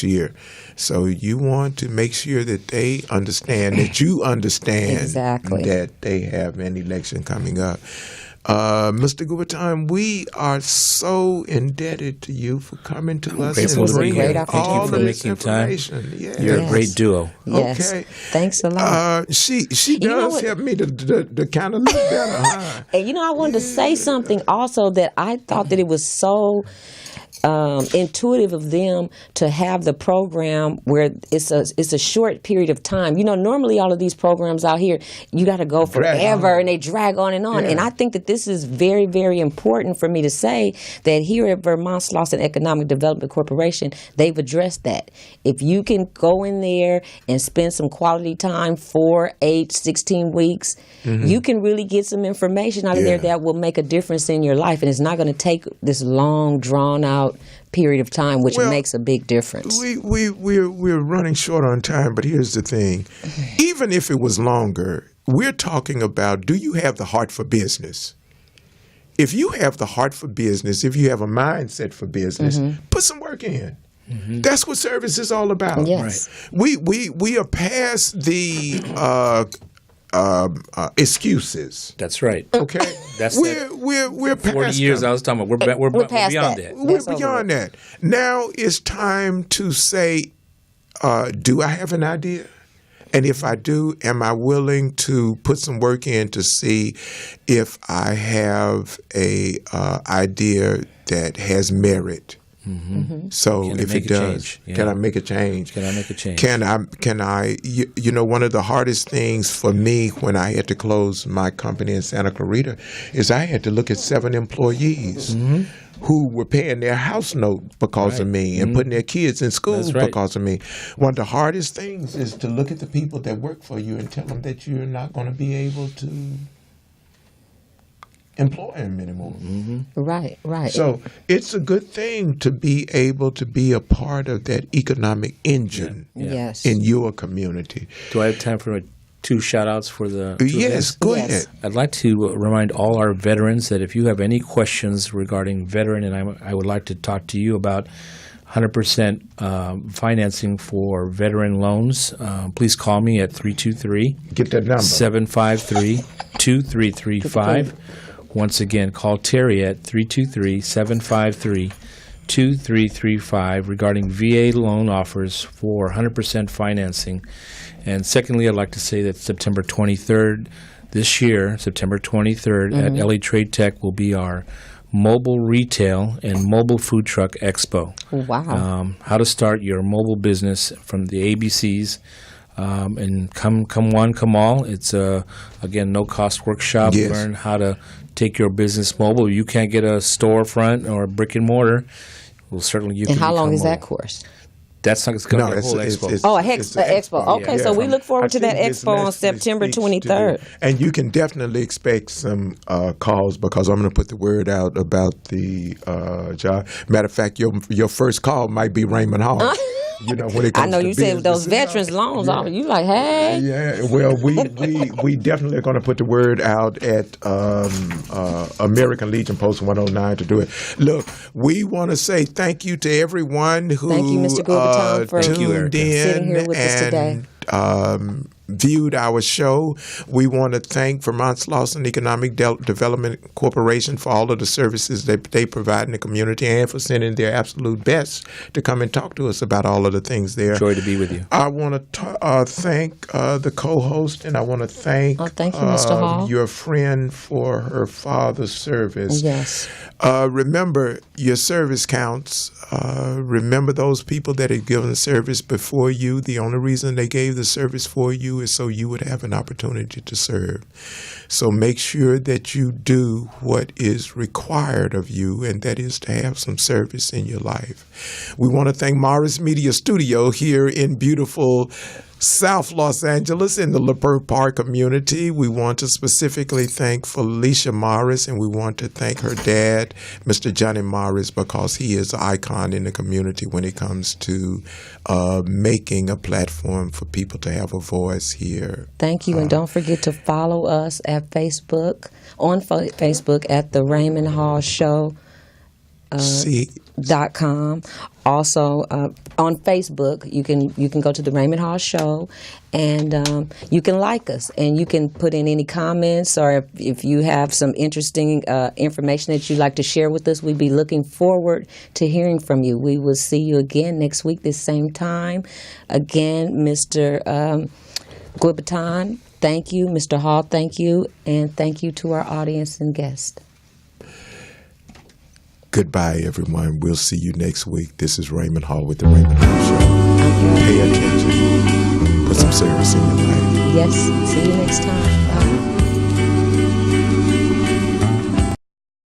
[SPEAKER 1] year. So you want to make sure that they understand, that you understand
[SPEAKER 2] exactly.
[SPEAKER 1] that they have an election coming up. Mr. Gubatan, we are so indebted to you for coming to us
[SPEAKER 3] Grateful
[SPEAKER 1] and
[SPEAKER 3] to be
[SPEAKER 1] bringing
[SPEAKER 3] here. Thank
[SPEAKER 1] all
[SPEAKER 3] you for
[SPEAKER 1] of this
[SPEAKER 3] making time.
[SPEAKER 1] information. Yes.
[SPEAKER 3] You're a great duo.
[SPEAKER 2] Yes.
[SPEAKER 1] Okay.
[SPEAKER 2] Thanks a lot.
[SPEAKER 1] She
[SPEAKER 2] know
[SPEAKER 1] does
[SPEAKER 2] what?
[SPEAKER 1] help me to kind of look better, huh?
[SPEAKER 2] And I wanted to say something also that I thought that it was so intuitive of them to have the program where it's a short period of time. Normally all of these programs out here, you got to go forever and they drag on and on.
[SPEAKER 1] Yeah.
[SPEAKER 2] And I think that this is very, very important for me to say that here at Vermont Slauson Economic Development Corporation, they've addressed that. If you can go in there and spend some quality time, 4, 8, 16 weeks, you can really get some information out of there that will make a difference in your life. And it's not going to take this long, drawn out period of time, which makes a big difference.
[SPEAKER 1] We're running short on time, but here's the thing. Even if it was longer, we're talking about, do you have the heart for business? If you have the heart for business, if you have a mindset for business, put some work in. That's what service is all about.
[SPEAKER 2] Yes.
[SPEAKER 1] Right. We are past the excuses.
[SPEAKER 3] That's right.
[SPEAKER 1] Okay, we're past
[SPEAKER 3] 40 years
[SPEAKER 1] them.
[SPEAKER 3] I was talking about. We're
[SPEAKER 2] past
[SPEAKER 3] beyond
[SPEAKER 2] that.
[SPEAKER 3] that.
[SPEAKER 1] We're beyond that. Now it's time to say, do I have an idea? And if I do, am I willing to put some work in to see if I have a idea that has merit? So
[SPEAKER 3] Can I
[SPEAKER 1] if
[SPEAKER 3] make
[SPEAKER 1] it
[SPEAKER 3] a
[SPEAKER 1] does,
[SPEAKER 3] change? Yeah.
[SPEAKER 1] can I make a change?
[SPEAKER 3] Can I make a change?
[SPEAKER 1] Can I, one of the hardest things for me when I had to close my company in Santa Clarita is I had to look at 7 employees who were paying their house note because of me and putting their kids in school because of me. One of the hardest things is to look at the people that work for you and tell them that you're not going to be able to employ them anymore.
[SPEAKER 2] Right.
[SPEAKER 1] So it's a good thing to be able to be a part of that economic engine
[SPEAKER 2] Yes.
[SPEAKER 1] in your community.
[SPEAKER 3] Do I have time for 2 shout-outs for the
[SPEAKER 1] Yes, go ahead.
[SPEAKER 3] I'd like to remind all our veterans that if you have any questions regarding veteran, and I would like to talk to you about 100% financing for veteran loans, please call me at 323
[SPEAKER 1] Get that number.
[SPEAKER 3] 753-2335. Once again, call Terry at 323-753-2335 regarding VA loan offers for 100% financing. And secondly, I'd like to say that September 23rd this year, September 23rd at LA Trade Tech will be our mobile retail and mobile food truck expo.
[SPEAKER 2] Wow.
[SPEAKER 3] How to start your mobile business from the ABCs. And come one, come all. It's again, no cost workshop.
[SPEAKER 1] Yes.
[SPEAKER 3] Learn how to take your business mobile. You can't get a storefront or a brick and mortar. we'll certainly you
[SPEAKER 2] And
[SPEAKER 3] can
[SPEAKER 2] how long
[SPEAKER 3] become
[SPEAKER 2] is that
[SPEAKER 3] a-
[SPEAKER 2] course?
[SPEAKER 3] That's not, it's going to be a
[SPEAKER 1] it's-
[SPEAKER 3] whole
[SPEAKER 1] it's-
[SPEAKER 3] expo.
[SPEAKER 1] it's-
[SPEAKER 2] Oh,
[SPEAKER 1] it's an
[SPEAKER 2] expo. Okay,
[SPEAKER 1] yeah.
[SPEAKER 2] so we look forward to that
[SPEAKER 1] I think Ms.
[SPEAKER 2] expo on
[SPEAKER 1] Leslie
[SPEAKER 2] September
[SPEAKER 1] speaks to
[SPEAKER 2] 23rd.
[SPEAKER 1] And you can definitely expect some calls because I'm going to put the word out about the job. Matter of fact, your first call might be Raymond Hall. You know, when it
[SPEAKER 2] I
[SPEAKER 1] comes
[SPEAKER 2] know
[SPEAKER 1] to
[SPEAKER 2] you said
[SPEAKER 1] business.
[SPEAKER 2] those veterans loans.
[SPEAKER 1] Yeah.
[SPEAKER 2] You like, hey.
[SPEAKER 1] Yeah, well, we definitely are going to put the word out at American Legion Post 109 to do it. Look, we want to say thank you to everyone who
[SPEAKER 2] Thank you, Mr. Gubatan, for
[SPEAKER 1] tuned in
[SPEAKER 2] sitting here with us today.
[SPEAKER 1] and viewed our show. We want to thank Vermont Slauson Economic Development Corporation for all of the services that they provide in the community and for sending their absolute best to come and talk to us about all of the things there.
[SPEAKER 3] Joy to be with you.
[SPEAKER 1] I want to thank the co-host, and I want to thank,
[SPEAKER 2] thank you, Mr. Hall.
[SPEAKER 1] your friend for her father's service.
[SPEAKER 2] Yes.
[SPEAKER 1] Remember, your service counts. Remember those people that had given service before you. The only reason they gave the service for you is so you would have an opportunity to serve. So make sure that you do what is required of you, and that is to have some service in your life. We want to thank Morris Media Studio here in beautiful South Los Angeles in the LePeur Park community. We want to specifically thank Felicia Morris, and we want to thank her dad, Mr. Johnny Morris, because he is an icon in the community when it comes to making a platform for people to have a voice here.
[SPEAKER 2] Thank you, and don't forget to follow us at Facebook, on Facebook at the Raymond Hall Show. .com. Also on Facebook, you can go to the Raymond Hall Show, and you can like us, and you can put in any comments, or if you have some interesting information that you'd like to share with us, we'd be looking forward to hearing from you. We will see you again next week, this same time. Again, Mr. Gubatan, thank you. Mr. Hall, thank you, and thank you to our audience and guests.
[SPEAKER 1] Goodbye, everyone. We'll see you next week. This is Raymond Hall with the Raymond Hall Show. Pay attention. Put some service in your life.
[SPEAKER 2] Yes. See you next time.